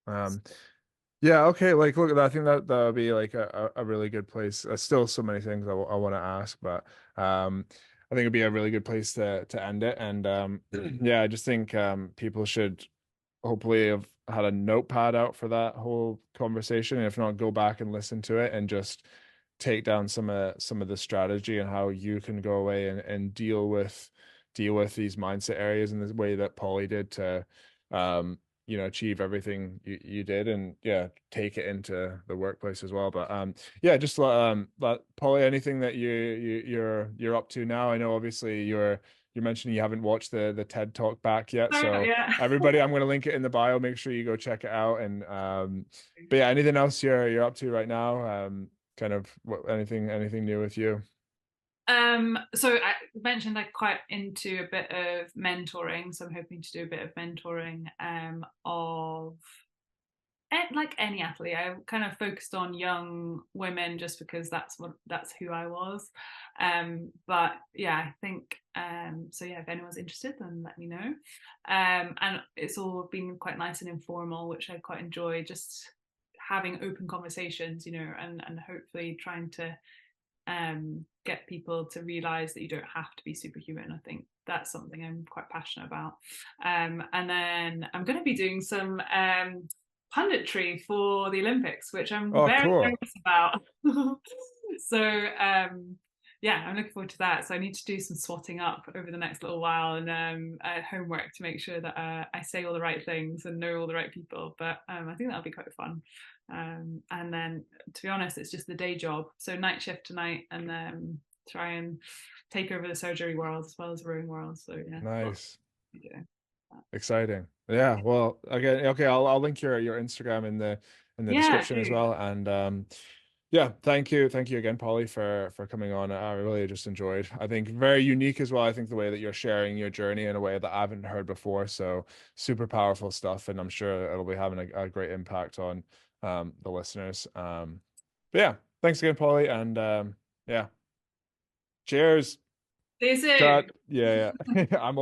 Um, yeah, okay. Like, look, I think that that would be like a really good place. Still so many things I want to ask, but I think it'd be a really good place to end it. And yeah, I just think people should hopefully have had a notepad out for that whole conversation. And if not, go back and listen to it and just take down some of the strategy and how you can go away and deal with these mindset areas in the way that Paulie did to achieve everything you did, and yeah, take it into the workplace as well. But yeah, just let Paulie, anything that you're up to now. I know obviously you're mentioning you haven't watched the TED Talk back yet, Sorry, not so yet. everybody, I'm going to link it in the bio. Make sure you go check it out. And but yeah, anything else you're up to right now? Kind of anything new with you? So I mentioned like quite into a bit of mentoring, so I'm hoping to do a bit of mentoring of like any athlete. I kind of focused on young women just because that's who I was. But yeah, I think so yeah, if anyone's interested, then let me know. And it's all been quite nice and informal, which I quite enjoy, just having open conversations, and hopefully trying to get people to realize that you don't have to be superhuman. I think that's something I'm quite passionate about. And then I'm going to be doing some punditry for the Olympics, which I'm Oh, very cool. nervous about. So yeah, I'm looking forward to that. So I need to do some swatting up over the next little while, and homework to make sure that I say all the right things and know all the right people. But I think that'll be quite fun. And then, to be honest, it's just the day job. So night shift tonight, and then try and take over the surgery world as well as the rowing world. So yeah, lots Nice. to do. Exciting. Yeah. Well, again, okay, I'll link your Instagram in the Yeah, description as do. well. And yeah, thank you again, Polly, for coming on. I really just enjoyed. I think very unique as well. I think the way that you're sharing your journey in a way that I haven't heard before. So super powerful stuff, and I'm sure it'll be having a great impact on the listeners. But yeah, thanks again, Polly, and yeah, cheers. See you soon. Cut. Yeah, yeah. I'm